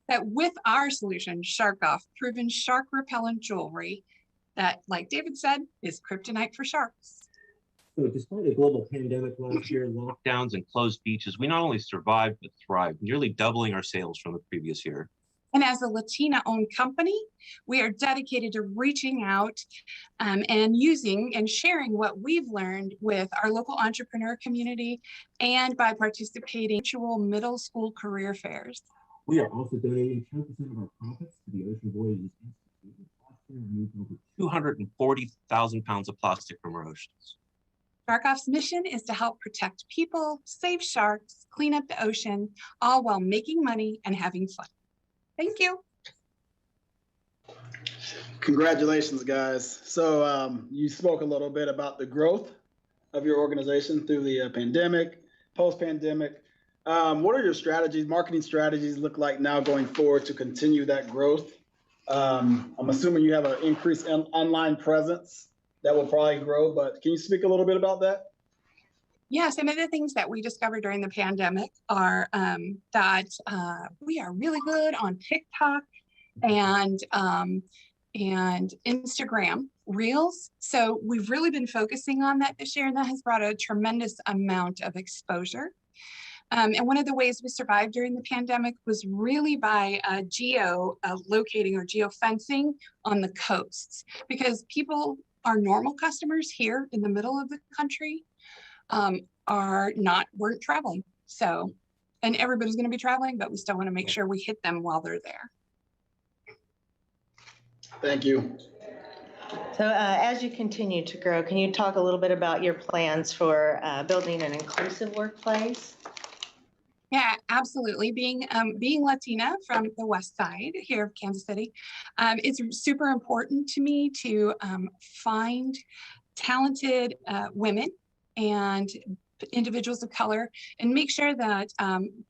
That with our solution, Sharkoff, proven shark repellent jewelry, that, like David said, is kryptonite for sharks. So despite a global pandemic last year, lockdowns and closed beaches, we not only survived, but thrived, nearly doubling our sales from the previous year. And as a Latina-owned company, we are dedicated to reaching out and using and sharing what we've learned with our local entrepreneur community and by participating in virtual middle school career fairs. We are also donating 10% of our profits to the Ocean Voyages Institute. Removed over 240,000 pounds of plastic from our oceans. Sharkoff's mission is to help protect people, save sharks, clean up the ocean, all while making money and having fun. Thank you. Congratulations, guys. So you spoke a little bit about the growth of your organization through the pandemic, post-pandemic. What are your strategies, marketing strategies look like now going forward to continue that growth? I'm assuming you have an increased online presence that will probably grow, but can you speak a little bit about that? Yeah, some of the things that we discovered during the pandemic are that we are really good on TikTok and Instagram Reels. So we've really been focusing on that this year, and that has brought a tremendous amount of exposure. And one of the ways we survived during the pandemic was really by locating or geofencing on the coasts, because people, our normal customers here in the middle of the country, weren't traveling. So, and everybody's going to be traveling, but we still want to make sure we hit them while they're there. Thank you. So as you continue to grow, can you talk a little bit about your plans for building an inclusive workplace? Yeah, absolutely. Being Latina from the West Side here of Kansas City, it's super important to me to find talented women and individuals of color and make sure that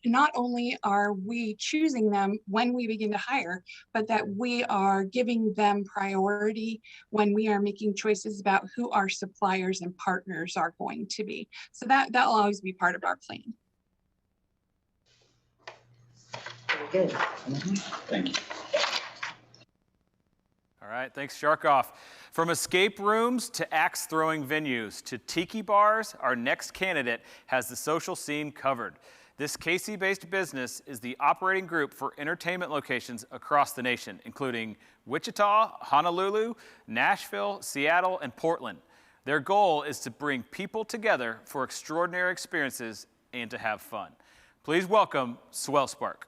not only are we choosing them when we begin to hire, but that we are giving them priority when we are making choices about who our suppliers and partners are going to be. So that'll always be part of our plan. Good. Thank you. All right, thanks, Sharkoff. From escape rooms to axe-throwing venues to tiki bars, our next candidate has the social scene covered. This KC-based business is the operating group for entertainment locations across the nation, including Wichita, Honolulu, Nashville, Seattle, and Portland. Their goal is to bring people together for extraordinary experiences and to have fun. Please welcome Swell Spark.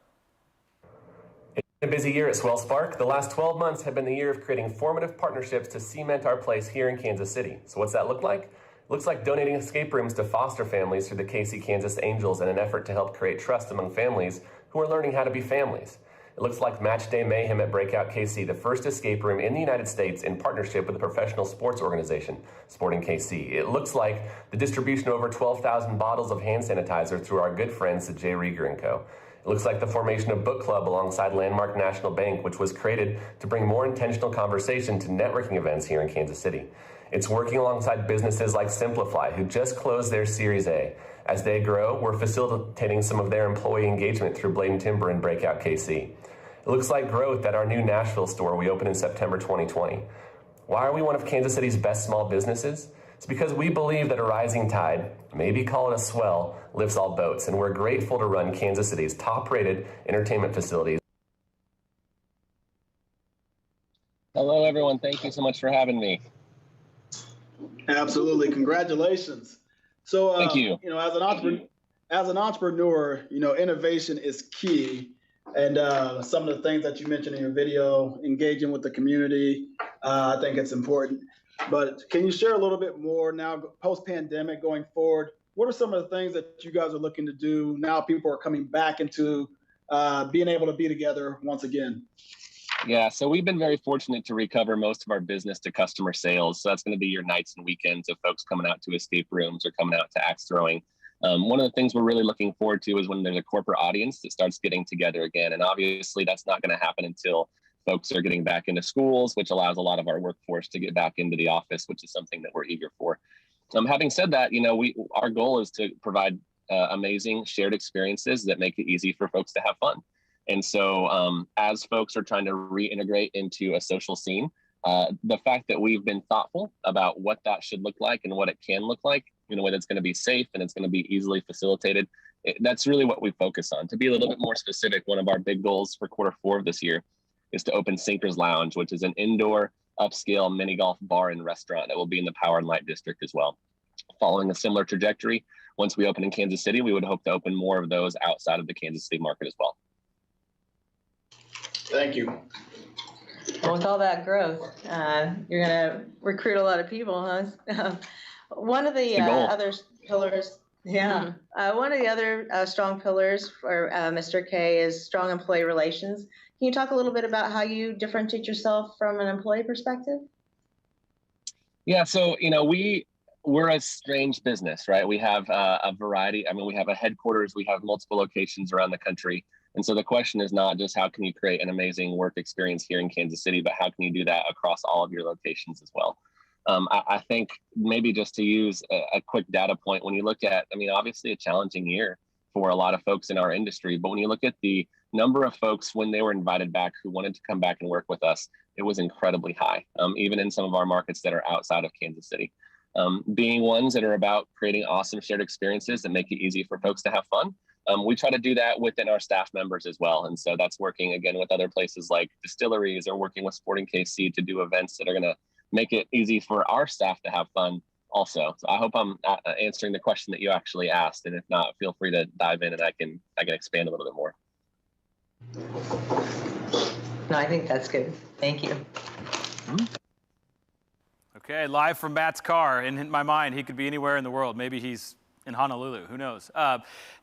A busy year at Swell Spark. The last 12 months have been the year of creating formative partnerships to cement our place here in Kansas City. So what's that look like? It looks like donating escape rooms to foster families through the KC Kansas Angels in an effort to help create trust among families who are learning how to be families. It looks like Match Day Mayhem at Breakout KC, the first escape room in the United States in partnership with a professional sports organization, Sporting KC. It looks like the distribution of over 12,000 bottles of hand sanitizer through our good friends at J. Rieger & Co. It looks like the formation of Book Club alongside Landmark National Bank, which was created to bring more intentional conversation to networking events here in Kansas City. It's working alongside businesses like Simplify, who just closed their Series A. As they grow, we're facilitating some of their employee engagement through Blade & Timber and Breakout KC. It looks like growth at our new Nashville store we opened in September 2020. Why are we one of Kansas City's best small businesses? It's because we believe that a rising tide, maybe call it a swell, lifts all boats, and we're grateful to run Kansas City's top-rated entertainment facilities. Hello, everyone. Thank you so much for having me. Absolutely. Congratulations. So, thank you. You know, as an entrepreneur, you know, innovation is key. And some of the things that you mentioned in your video, engaging with the community, I think it's important. But can you share a little bit more now, post-pandemic, going forward? What are some of the things that you guys are looking to do now people are coming back into being able to be together once again? Yeah, so we've been very fortunate to recover most of our business to customer sales. So that's going to be your nights and weekends of folks coming out to escape rooms or coming out to axe throwing. One of the things we're really looking forward to is when there's a corporate audience that starts getting together again. And obviously that's not going to happen until folks are getting back into schools, which allows a lot of our workforce to get back into the office, which is something that we're eager for. Having said that, you know, our goal is to provide amazing shared experiences that make it easy for folks to have fun. And so as folks are trying to reintegrate into a social scene, the fact that we've been thoughtful about what that should look like and what it can look like in a way that's going to be safe and it's going to be easily facilitated, that's really what we focus on. To be a little bit more specific, one of our big goals for Q4 of this year is to open Sinker's Lounge, which is an indoor upscale mini golf bar and restaurant that will be in the Power and Light District as well. Following a similar trajectory, once we open in Kansas City, we would hope to open more of those outside of the Kansas City market as well. Thank you. Well, with all that growth, you're going to recruit a lot of people, huh? One of the other pillars, one of the other strong pillars for Mr. K is strong employee relations. Can you talk a little bit about how you differentiate yourself from an employee perspective? Yeah, so, you know, we're a strange business, right? We have a variety. I mean, we have a headquarters, we have multiple locations around the country. And so the question is not just how can you create an amazing work experience here in Kansas City, but how can you do that across all of your locations as well? I think maybe just to use a quick data point, when you look at, I mean, obviously a challenging year for a lot of folks in our industry, but when you look at the number of folks when they were invited back who wanted to come back and work with us, it was incredibly high, even in some of our markets that are outside of Kansas City. Being ones that are about creating awesome shared experiences that make it easy for folks to have fun. We try to do that within our staff members as well. And so that's working again with other places like distilleries or working with Sporting KC to do events that are gonna make it easy for our staff to have fun also. So I hope I'm answering the question that you actually asked. And if not, feel free to dive in and I can expand a little bit more. No, I think that's good. Thank you. Okay, live from Matt's car. In my mind, he could be anywhere in the world. Maybe he's in Honolulu, who knows?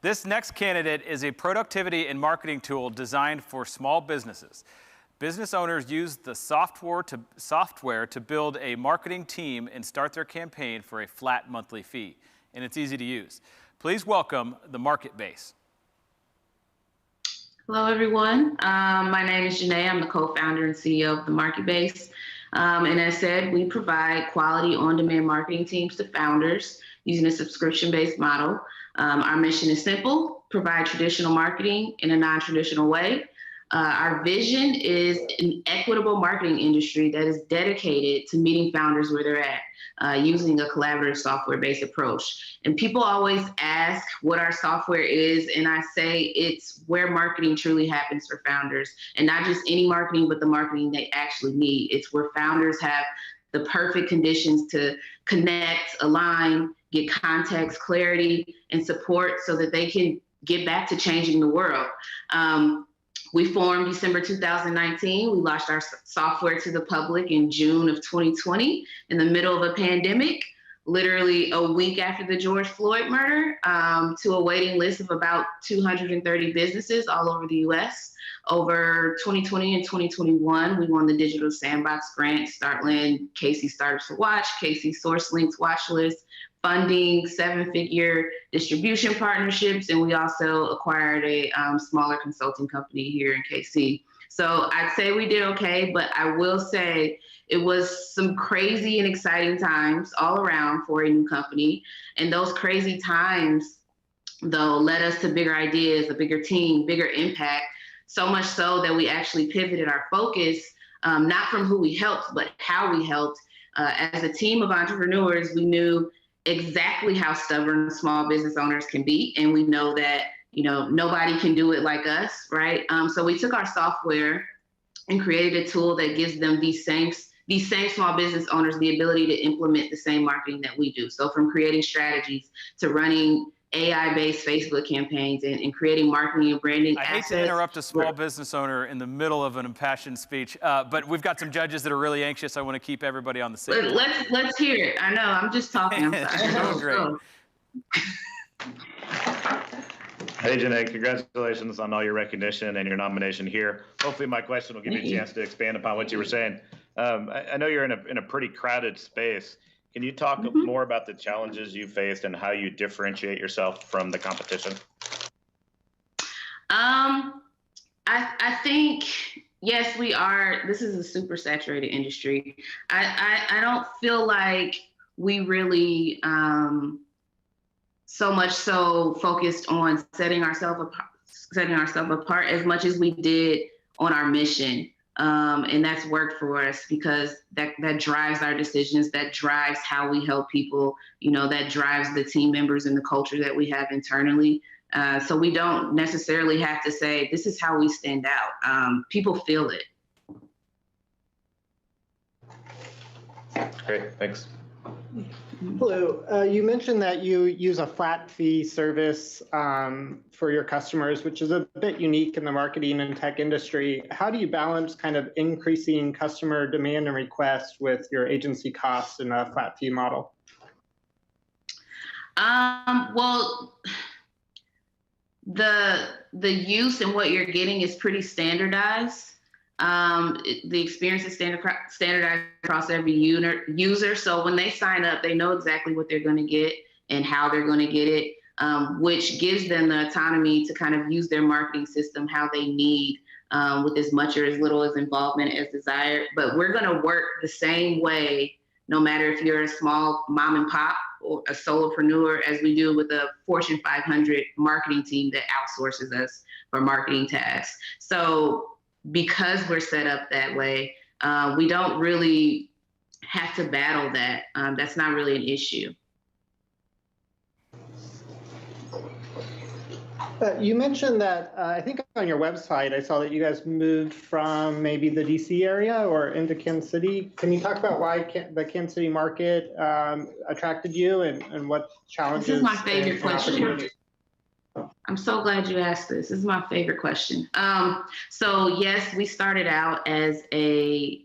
This next candidate is a productivity and marketing tool designed for small businesses. Business owners use the software to build a marketing team and start their campaign for a flat monthly fee. And it's easy to use. Please welcome the MarketBase. Hello, everyone. My name is Janae. I'm the co-founder and CEO of the MarketBase. And as said, we provide quality on-demand marketing teams to founders using a subscription-based model. Our mission is simple: provide traditional marketing in a non-traditional way. Our vision is an equitable marketing industry that is dedicated to meeting founders where they're at, using a collaborative software-based approach. And people always ask what our software is, and I say it's where marketing truly happens for founders, and not just any marketing, but the marketing they actually need. It's where founders have the perfect conditions to connect, align, get context, clarity, and support so that they can get back to changing the world. We formed December 2019. We launched our software to the public in June of 2020 in the middle of a pandemic, literally a week after the George Floyd murder, to a waiting list of about 230 businesses all over the US. Over 2020 and 2021, we won the Digital Sandbox Grant, Startland, KC Startups to Watch, KC SourceLinks Watch List, funding, 7-figure distribution partnerships, and we also acquired a smaller consulting company here in KC. So I'd say we did okay, but I will say it was some crazy and exciting times all around for a new company. And those crazy times, though, led us to bigger ideas, a bigger team, bigger impact, so much so that we actually pivoted our focus, not from who we helped, but how we helped. As a team of entrepreneurs, we knew exactly how stubborn small business owners can be. And we know that, you know, nobody can do it like us, right? So we took our software and created a tool that gives them these same small business owners the ability to implement the same marketing that we do. So from creating strategies to running AI-based Facebook campaigns and creating marketing and branding I hate to interrupt a small business owner in the middle of an impassioned speech, but we've got some judges that are really anxious. I want to keep everybody on the same. Let's hear it. I know, I'm just talking. I'm sorry. You're doing great. Hey, Janae, congratulations on all your recognition and your nomination here. Hopefully my question will give you a chance to expand upon what you were saying. I know you're in a pretty crowded space. Can you talk more about the challenges you faced and how you differentiate yourself from the competition? I think, yes, we are. This is a super saturated industry. I don't feel like we really so much so focused on setting ourselves apart as much as we did on our mission. And that's worked for us because that drives our decisions, that drives how we help people, you know, that drives the team members and the culture that we have internally. So we don't necessarily have to say, this is how we stand out. People feel it. Great, thanks. Hello, you mentioned that you use a flat fee service for your customers, which is a bit unique in the marketing and tech industry. How do you balance kind of increasing customer demand and requests with your agency costs in a flat fee model? Well, the use and what you're getting is pretty standardized. The experience is standardized across every user. So when they sign up, they know exactly what they're going to get and how they're going to get it, which gives them the autonomy to kind of use their marketing system how they need, with as much or as little as involvement as desired. But we're going to work the same way no matter if you're a small mom and pop or a solopreneur, as we do with a Fortune 500 marketing team that outsources us for marketing tasks. So because we're set up that way, we don't really have to battle that. That's not really an issue. You mentioned that, I think on your website, I saw that you guys moved from maybe the DC area or into Kansas City. Can you talk about why the Kansas City market attracted you and what challenges? This is my favorite question. I'm so glad you asked this. This is my favorite question. So yes, we started out as a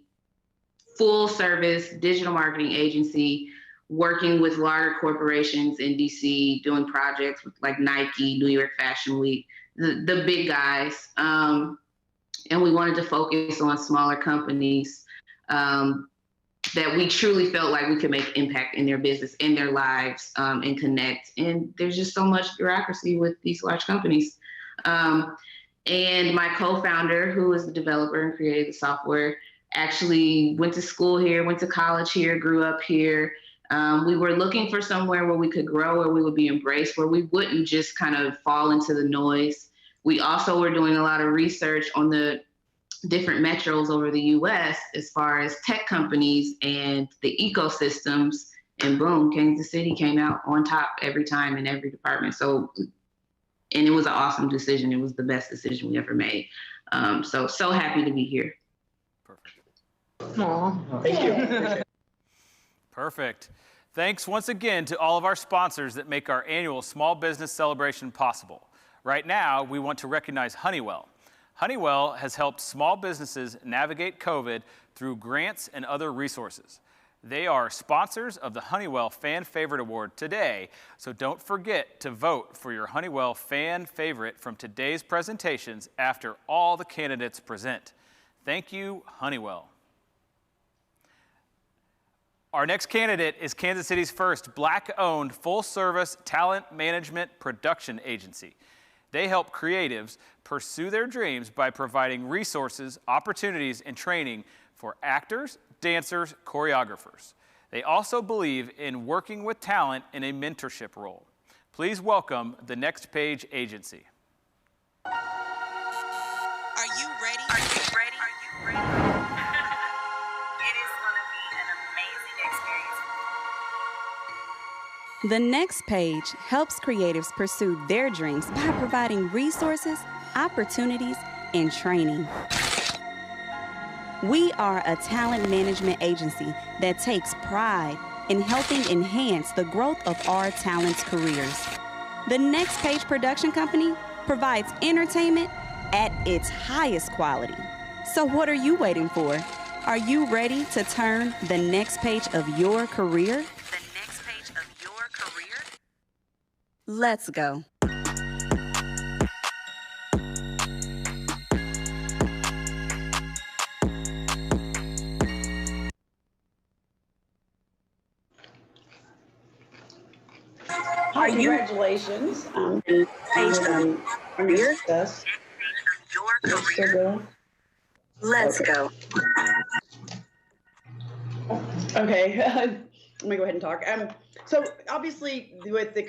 full service digital marketing agency working with larger corporations in DC, doing projects with like Nike, New York Fashion Week, the big guys. And we wanted to focus on smaller companies that we truly felt like we could make impact in their business, in their lives, and connect. And there's just so much bureaucracy with these large companies. And my co-founder, who is the developer and created the software, actually went to school here, went to college here, grew up here. We were looking for somewhere where we could grow, where we would be embraced, where we wouldn't just kind of fall into the noise. We also were doing a lot of research on the different metros over the US as far as tech companies and the ecosystems, and boom, Kansas City came out on top every time in every department. So, and it was an awesome decision. It was the best decision we ever made. So happy to be here. Perfect. Aw, thank you. Perfect. Thanks once again to all of our sponsors that make our annual Small Business Celebration possible. Right now, we want to recognize Honeywell. Honeywell has helped small businesses navigate COVID through grants and other resources. They are sponsors of the Honeywell Fan Favorite Award today, so don't forget to vote for your Honeywell Fan Favorite from today's presentations after all the candidates present. Thank you, Honeywell. Our next candidate is Kansas City's first Black-owned full-service talent management production agency. They help creatives pursue their dreams by providing resources, opportunities, and training for actors, dancers, choreographers. They also believe in working with talent in a mentorship role. Please welcome the Next Page Agency. Are you ready? Are you ready? Are you ready? The Next Page helps creatives pursue their dreams by providing resources, opportunities, and training. We are a talent management agency that takes pride in helping enhance the growth of our talents' careers. The Next Page Production Company provides entertainment at its highest quality. So what are you waiting for? Are you ready to turn the next page of your career? Let's go. Hi, congratulations. Let's go. Okay, let me go ahead and talk. So obviously with the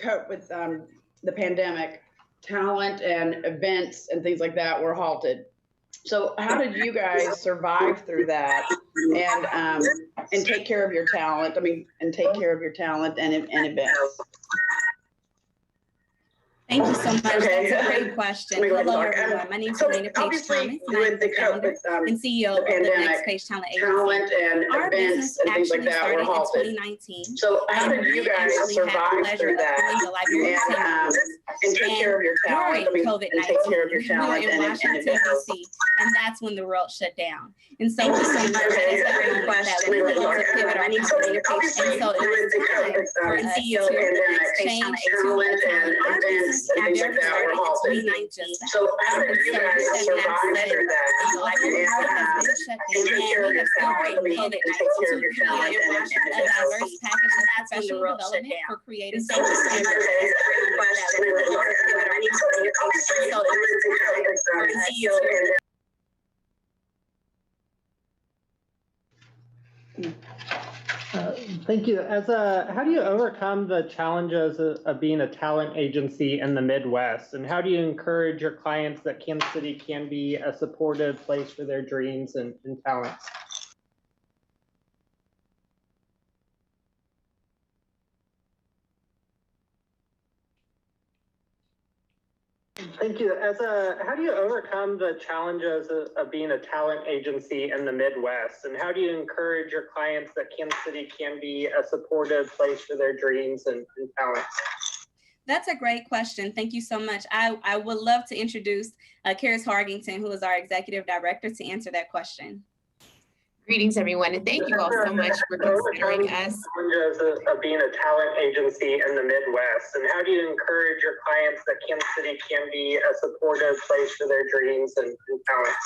pandemic, talent and events and things like that were halted. So how did you guys survive through that and take care of your talent? And take care of your talent and events. Thank you so much. Okay. That's a great question. Hello, everyone. My name is Elena Page Thomas, and I'm the founder and CEO of the Next Page Talent Agency. Our business actually started in 2019. So how did you guys survive through that and take care of your talent? During COVID-19, we were in Washington, D.C., and that's when the world shut down. And so we said that we were going to pivot our company. And so it was time for us to change to a talent business. And things like that were halted. So how did you guys survive through that and take care of your talent? And take care of your talent. A diverse package of professional development for creative you. How do you overcome the challenges of being a talent agency in the Midwest? And how do you encourage your clients that Kansas City can be a supportive place for their dreams and talents? Thank you. How do you overcome the challenges of being a talent agency in the Midwest? And how do you encourage your clients that Kansas City can be a supportive place for their dreams and talents? That's a great question. Thank you so much. I would love to introduce Karis Hargington, who is our Executive Director, to answer that question. Greetings, everyone, and thank you all so much for considering us. Of being a talent agency in the Midwest, and how do you encourage your clients that Kansas City can be a supportive place for their dreams and talents?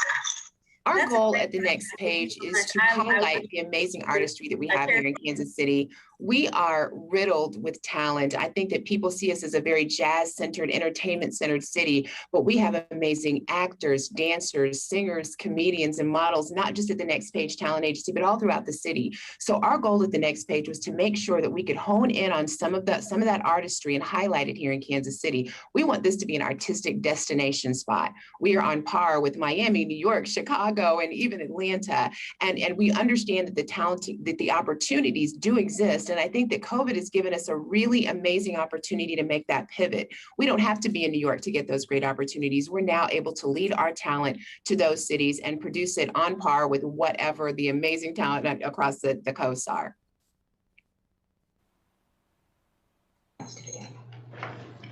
Our goal at the next page is to highlight the amazing artistry that we have here in Kansas City. We are riddled with talent. I think that people see us as a very jazz-centered, entertainment-centered city, but we have amazing actors, dancers, singers, comedians, and models, not just at the Next Page Talent Agency, but all throughout the city. So our goal at the Next Page was to make sure that we could hone in on some of that artistry and highlight it here in Kansas City. We want this to be an artistic destination spot. We are on par with Miami, New York, Chicago, and even Atlanta. And we understand that the opportunities do exist. And I think that COVID has given us a really amazing opportunity to make that pivot. We don't have to be in New York to get those great opportunities. We're now able to lead our talent to those cities and produce it on par with whatever the amazing talent across the coast are.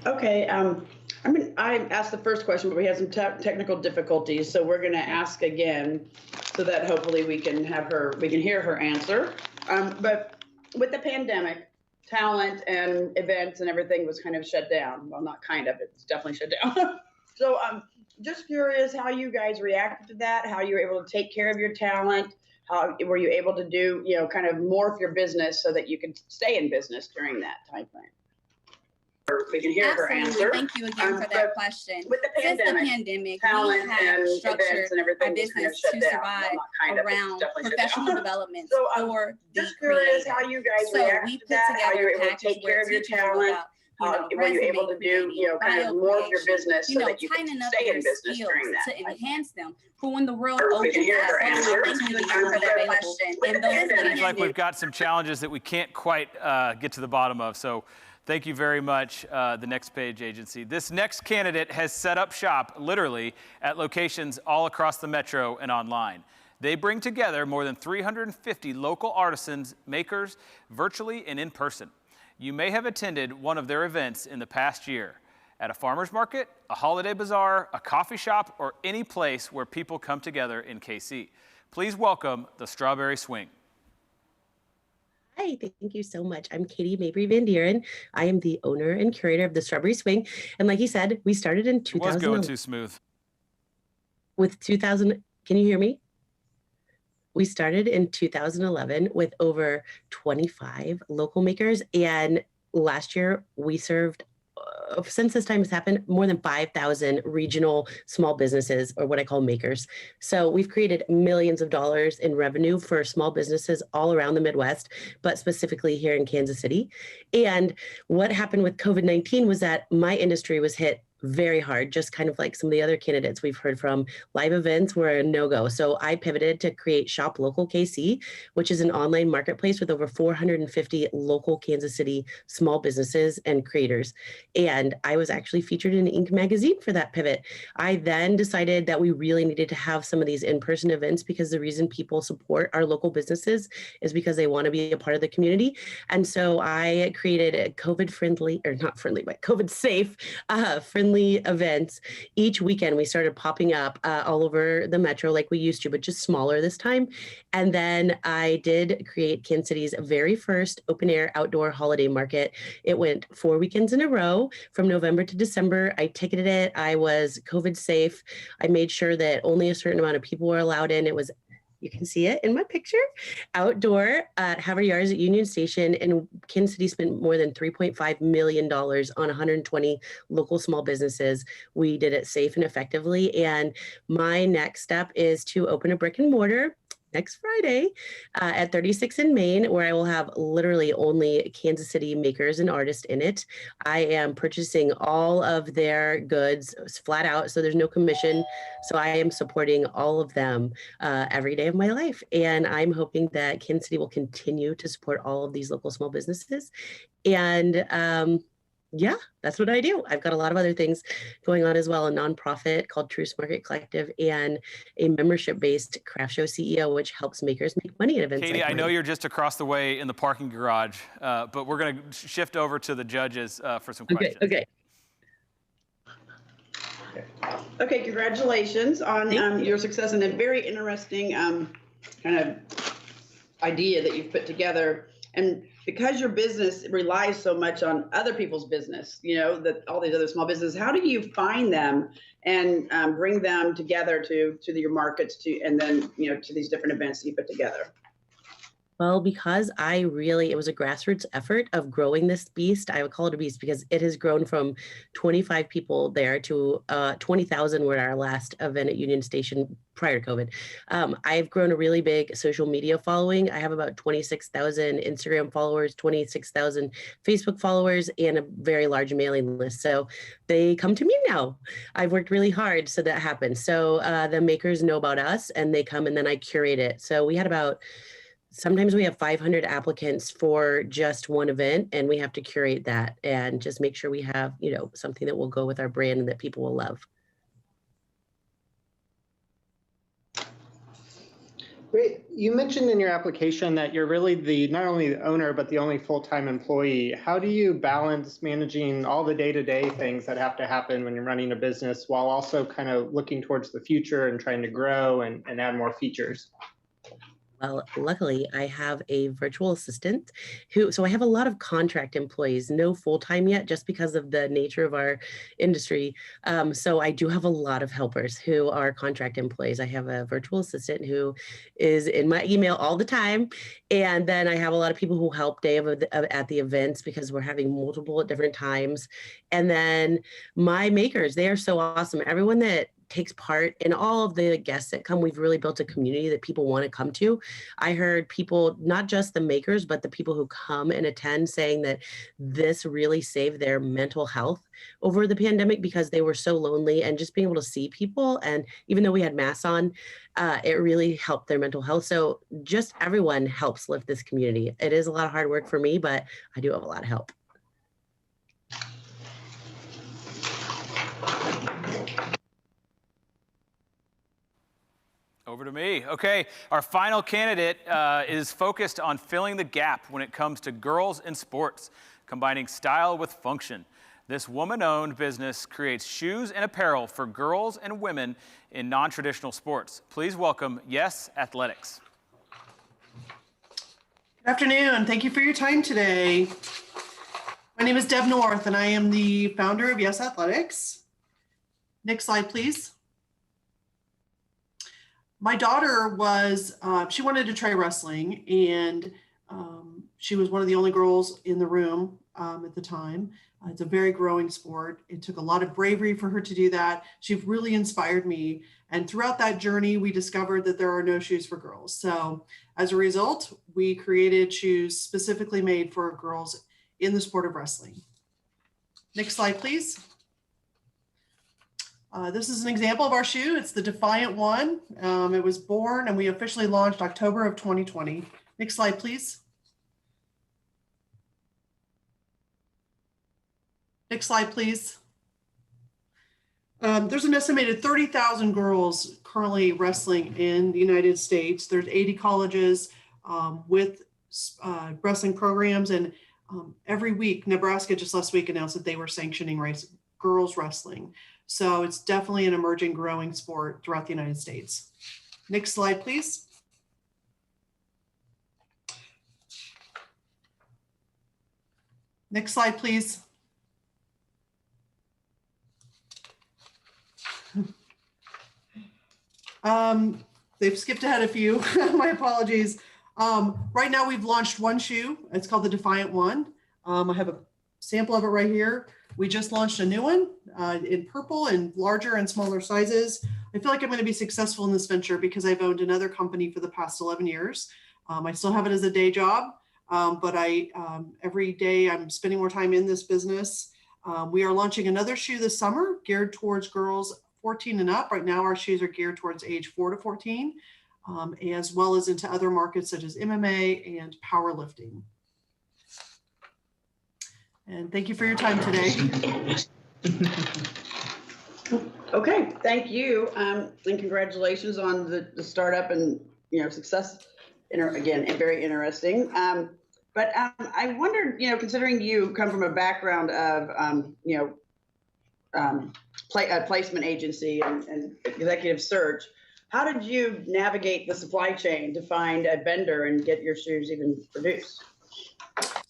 Okay, I asked the first question, but we had some technical difficulties, so we're going to ask again, so that hopefully we can hear her answer. But with the pandemic, talent and events and everything was kind of shut down. Well, not kind of; it's definitely shut down. So, just curious how you guys reacted to that. How you were able to take care of your talent. How were you able to do, kind of morph your business so that you could stay in business during that time frame? We can hear her answer. Thank you again for that question. With the Since the pandemic, we have structured our business to survive around professional development for the creative. How you guys so we put together a package where teachers will were you able to do, kind of morph your business so that you can stay in business during that? To enhance them. For when the world opens up, opportunities are available. And those seems like we've got some challenges that we can't quite get to the bottom of. So thank you very much, the Next Page Agency. This next candidate has set up shop, literally, at locations all across the metro and online. They bring together more than 350 local artisans, makers, virtually and in person. You may have attended one of their events in the past year at a farmer's market, a holiday bazaar, a coffee shop, or any place where people come together in KC. Please welcome the Strawberry Swing. Hi, thank you so much. I'm Katie Mabry Van Dieren. I am the owner and curator of the Strawberry Swing. And like you said, we started in 2000. It was going too smooth. Can you hear me? We started in 2011 with over 25 local makers. And last year we served, since this time has happened, more than 5,000 regional small businesses, or what I call makers. So we've created millions of dollars in revenue for small businesses all around the Midwest, but specifically here in Kansas City. And what happened with COVID-19 was that my industry was hit very hard, just kind of like some of the other candidates we've heard from. Live events were a no-go. So I pivoted to create Shop Local KC, which is an online marketplace with over 450 local Kansas City small businesses and creators. And I was actually featured in Inc. magazine for that pivot. I then decided that we really needed to have some of these in-person events because the reason people support our local businesses is because they want to be a part of the community. And so I created a COVID-friendly, or not friendly, but COVID-safe, friendly events. Each weekend we started popping up all over the metro like we used to, but just smaller this time. And then I did create Kansas City's very first open air outdoor holiday market. It went 4 weekends in a row from November to December. I ticketed it. I was COVID safe. I made sure that only a certain amount of people were allowed in. It was, you can see it in my picture, outdoor at Havre Yards at Union Station. And Kansas City spent more than $3.5 million on 120 local small businesses. We did it safe and effectively. And my next step is to open a brick and mortar next Friday at 36 in Main, where I will have literally only Kansas City makers and artists in it. I am purchasing all of their goods flat out, so there's no commission. So I am supporting all of them every day of my life. And I'm hoping that Kansas City will continue to support all of these local small businesses. And yeah, that's what I do. I've got a lot of other things going on as well, a nonprofit called Truce Market Collective and a membership-based craft show CEO, which helps makers make money at events. Katie, I know you're just across the way in the parking garage, but we're going to shift over to the judges for some questions. Okay. Okay, congratulations on your success and a very interesting kind of idea that you've put together. And because your business relies so much on other people's business, you know, that all these other small businesses, how do you find them and bring them together to your markets and then, you know, to these different events that you put together? Well, because it was a grassroots effort of growing this beast. I would call it a beast because it has grown from 25 people there to 20,000 were at our last event at Union Station prior to COVID. I've grown a really big social media following. I have about 26,000 Instagram followers, 26,000 Facebook followers, and a very large mailing list. So they come to me now. I've worked really hard so that happens. So the makers know about us and they come and then I curate it. So we had sometimes we have 500 applicants for just one event and we have to curate that and just make sure we have, you know, something that will go with our brand and that people will love. Great. You mentioned in your application that you're really not only the owner, but the only full-time employee. How do you balance managing all the day-to-day things that have to happen when you're running a business while also kind of looking towards the future and trying to grow and add more features? Well, luckily, I have a virtual assistant so I have a lot of contract employees, no full-time yet, just because of the nature of our industry. So I do have a lot of helpers who are contract employees. I have a virtual assistant who is in my email all the time. And then I have a lot of people who help at the events because we're having multiple at different times. And then my makers, they are so awesome. Everyone that takes part in all of the guests that come, we've really built a community that people want to come to. I heard people, not just the makers, but the people who come and attend saying that this really saved their mental health over the pandemic because they were so lonely, and just being able to see people. And even though we had masks on, it really helped their mental health. So just everyone helps lift this community. It is a lot of hard work for me, but I do have a lot of help. Over to me. Okay, our final candidate is focused on filling the gap when it comes to girls in sports, combining style with function. This woman-owned business creates shoes and apparel for girls and women in non-traditional sports. Please welcome Yes Athletics. Good afternoon. Thank you for your time today. My name is Deb North, and I am the founder of Yes Athletics. Next slide, please. My daughter she wanted to try wrestling, and she was one of the only girls in the room at the time. It's a very growing sport. It took a lot of bravery for her to do that. She really inspired me. And throughout that journey, we discovered that there are no shoes for girls. So as a result, we created shoes specifically made for girls in the sport of wrestling. Next slide, please. This is an example of our shoe. It's the Defiant One. It was born and we officially launched October of 2020. Next slide, please. Next slide, please. There's an estimated 30,000 girls currently wrestling in the United States. There's 80 colleges with wrestling programs, and every week, Nebraska just last week announced that they were sanctioning girls wrestling. So it's definitely an emerging, growing sport throughout the United States. Next slide, please. Next slide, please. They've skipped ahead a few. My apologies. Right now we've launched one shoe. It's called the Defiant One. I have a sample of it right here. We just launched a new one in purple and larger and smaller sizes. I feel like I'm going to be successful in this venture because I've owned another company for the past 11 years. I still have it as a day job, but every day I'm spending more time in this business. We are launching another shoe this summer geared towards girls 14 and up. Right now, our shoes are geared towards age 4 to 14, as well as into other markets such as MMA and powerlifting. And thank you for your time today. Okay, thank you, and congratulations on the startup and success. Again, very interesting. But I wondered, considering you come from a background of placement agency and executive search, how did you navigate the supply chain to find a vendor and get your shoes even produced?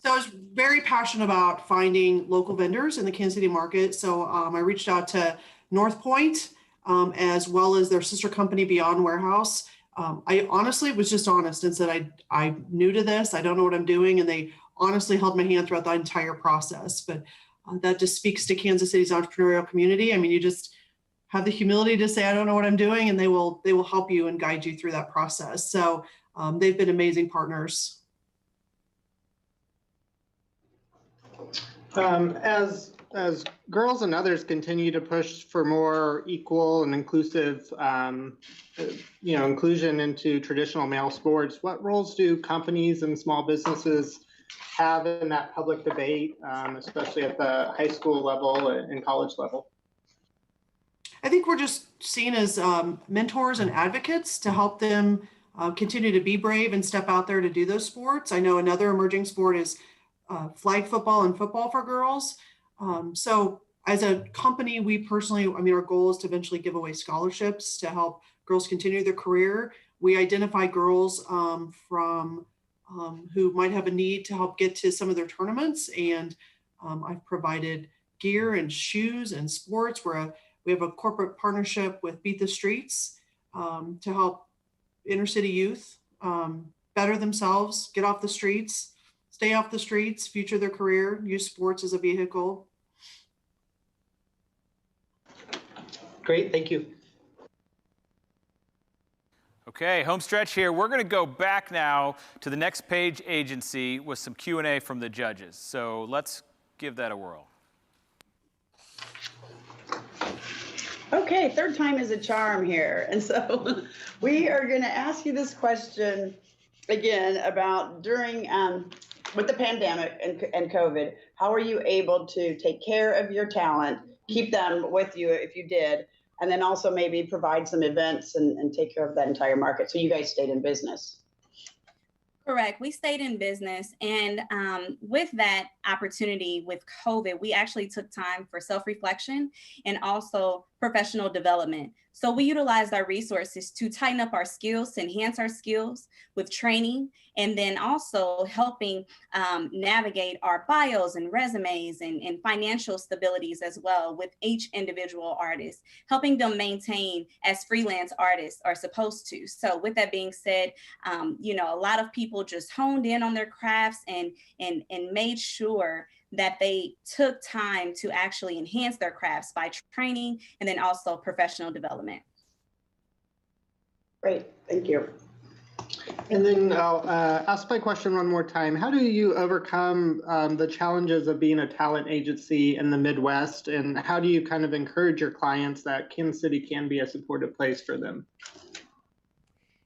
So I was very passionate about finding local vendors in the Kansas City market. So I reached out to North Point as well as their sister company Beyond Warehouse. I honestly was just honest and said, I'm new to this. I don't know what I'm doing. And they honestly held my hand throughout the entire process. But that just speaks to Kansas City's entrepreneurial community. I mean, you just have the humility to say, I don't know what I'm doing. And they will help you and guide you through that process. So they've been amazing partners. As girls and others continue to push for more equal and inclusive, inclusion into traditional male sports, what roles do companies and small businesses have in that public debate, especially at the high school level and college level? I think we're just seen as mentors and advocates to help them continue to be brave and step out there to do those sports. I know another emerging sport is flag football and football for girls. So as a company, we personally, our goal is to eventually give away scholarships to help girls continue their career. We identify girls from who might have a need to help get to some of their tournaments. And I've provided gear and shoes and sports. We have a corporate partnership with Beat the Streets to help inner city youth better themselves, get off the streets, stay off the streets, future their career, use sports as a vehicle. Great, thank you. Okay, home stretch here. We're going to go back now to the Next Page Agency with some Q&A from the judges. So let's give that a whirl. Okay, third time is a charm here. And so we are going to ask you this question again about during, with the pandemic and COVID, how are you able to take care of your talent, keep them with you if you did, and then also maybe provide some events and take care of that entire market? So you guys stayed in business. Correct. We stayed in business. And with that opportunity with COVID, we actually took time for self-reflection and also professional development. So we utilized our resources to tighten up our skills, to enhance our skills with training, and then also helping navigate our bios and resumes and financial stabilities as well with each individual artist, helping them maintain as freelance artists are supposed to. So with that being said, a lot of people just honed in on their crafts and made sure that they took time to actually enhance their crafts by training and then also professional development. Great, thank you. And then I'll ask my question one more time. How do you overcome the challenges of being a talent agency in the Midwest? And how do you kind of encourage your clients that Kansas City can be a supportive place for them?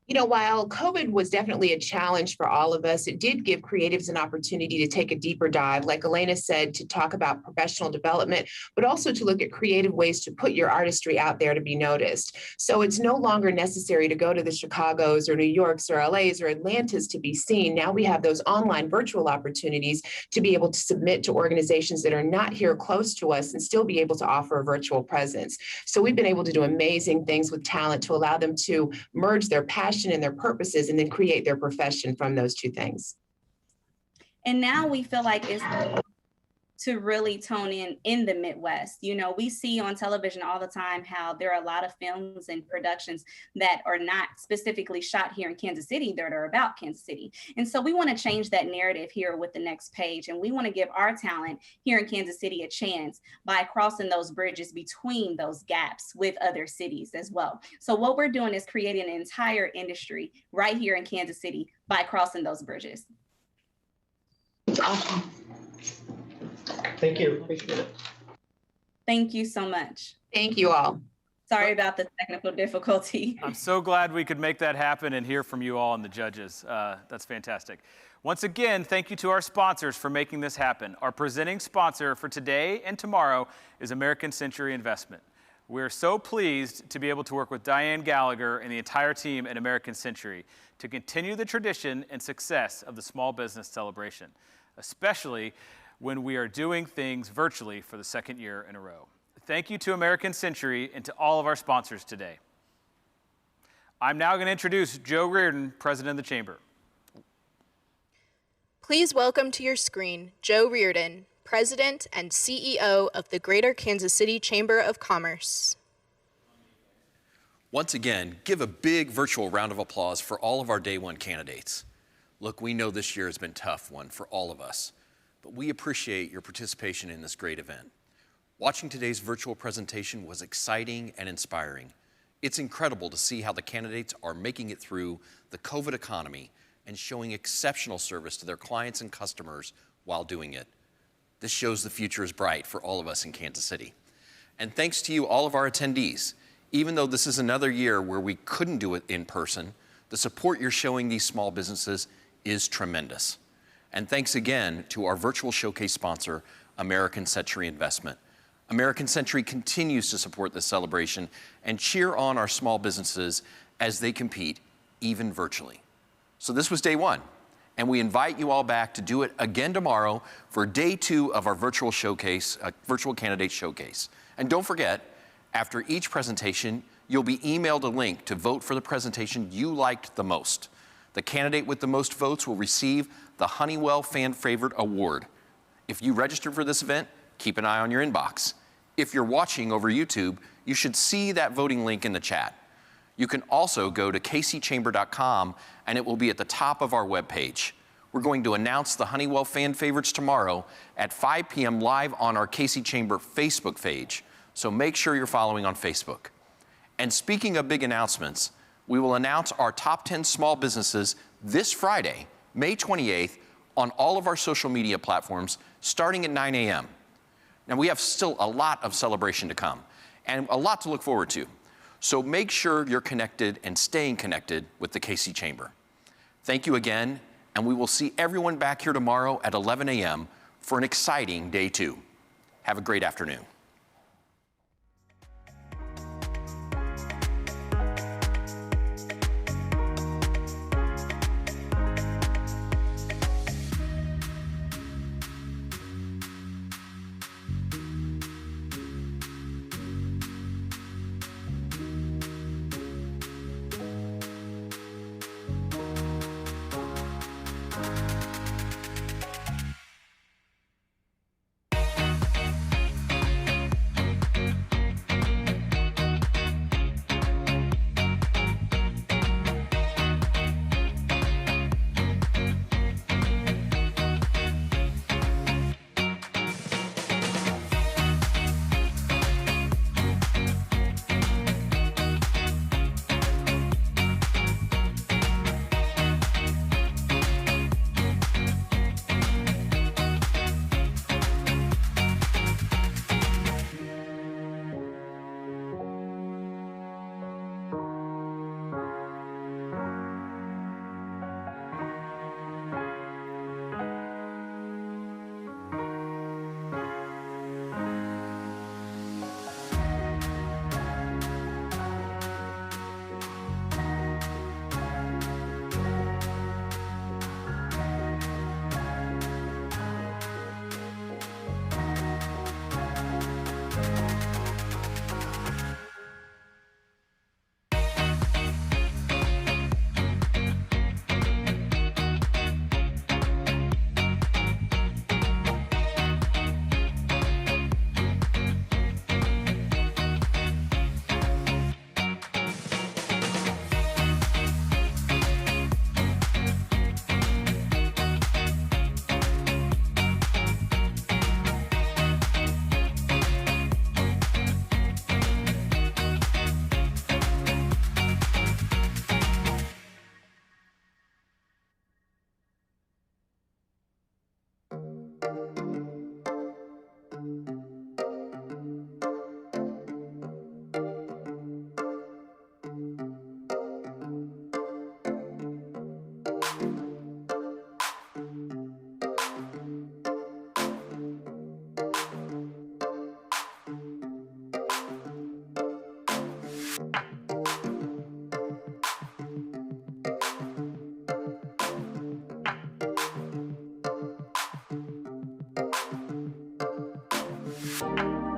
While COVID was definitely a challenge for all of us, it did give creatives an opportunity to take a deeper dive, like Elena said, to talk about professional development, but also to look at creative ways to put your artistry out there to be noticed. So it's no longer necessary to go to the Chicagos or New Yorks or LAs or Atlantas to be seen. Now we have those online virtual opportunities to be able to submit to organizations that are not here close to us and still be able to offer a virtual presence. So we've been able to do amazing things with talent to allow them to merge their passion and their purposes and then create their profession from those two things. And now we feel like to really tone in the Midwest. You know, we see on television all the time how there are a lot of films and productions that are not specifically shot here in Kansas City that are about Kansas City. And so we want to change that narrative here with the next page. And we want to give our talent here in Kansas City a chance by crossing those bridges between those gaps with other cities as well. So what we're doing is creating an entire industry right here in Kansas City by crossing those bridges. Awesome. Thank you. Appreciate it. Thank you so much. Thank you all. Sorry about the technical difficulty. I'm so glad we could make that happen and hear from you all and the judges. That's fantastic. Once again, thank you to our sponsors for making this happen. Our presenting sponsor for today and tomorrow is American Century Investment. We're so pleased to be able to work with Diane Gallagher and the entire team at American Century to continue the tradition and success of the Small Business Celebration, especially when we are doing things virtually for the second year in a row. Thank you to American Century and to all of our sponsors today. I'm now going to introduce Joe Reardon, President of the Chamber. Please welcome to your screen Joe Reardon, President and CEO of the Greater Kansas City Chamber of Commerce. Once again, give a big virtual round of applause for all of our Day One candidates. Look, we know this year has been a tough one for all of us, but we appreciate your participation in this great event. Watching today's virtual presentation was exciting and inspiring. It's incredible to see how the candidates are making it through the COVID economy and showing exceptional service to their clients and customers while doing it. This shows the future is bright for all of us in Kansas City. And thanks to you, all of our attendees. Even though this is another year where we couldn't do it in person, the support you're showing these small businesses is tremendous. And thanks again to our virtual showcase sponsor, American Century Investment. American Century continues to support this celebration and cheer on our small businesses as they compete, even virtually. So this was day one, and we invite you all back to do it again tomorrow for day two of our virtual showcase, virtual candidate showcase. And don't forget, after each presentation, you'll be emailed a link to vote for the presentation you liked the most. The candidate with the most votes will receive the Honeywell Fan Favorite Award. If you registered for this event, keep an eye on your inbox. If you're watching over YouTube, you should see that voting link in the chat. You can also go to kcchamber.com and it will be at the top of our webpage. We're going to announce the Honeywell Fan Favorites tomorrow at 5 p.m. live on our KC Chamber Facebook page, so make sure you're following on Facebook. And speaking of big announcements, we will announce our top 10 small businesses this Friday, May 28th, on all of our social media platforms, starting at 9 a.m. Now, we have still a lot of celebration to come and a lot to look forward to. So make sure you're connected and staying connected with the KC Chamber. Thank you again, and we will see everyone back here tomorrow at 11 a.m. for an exciting day two. Have a great afternoon. you.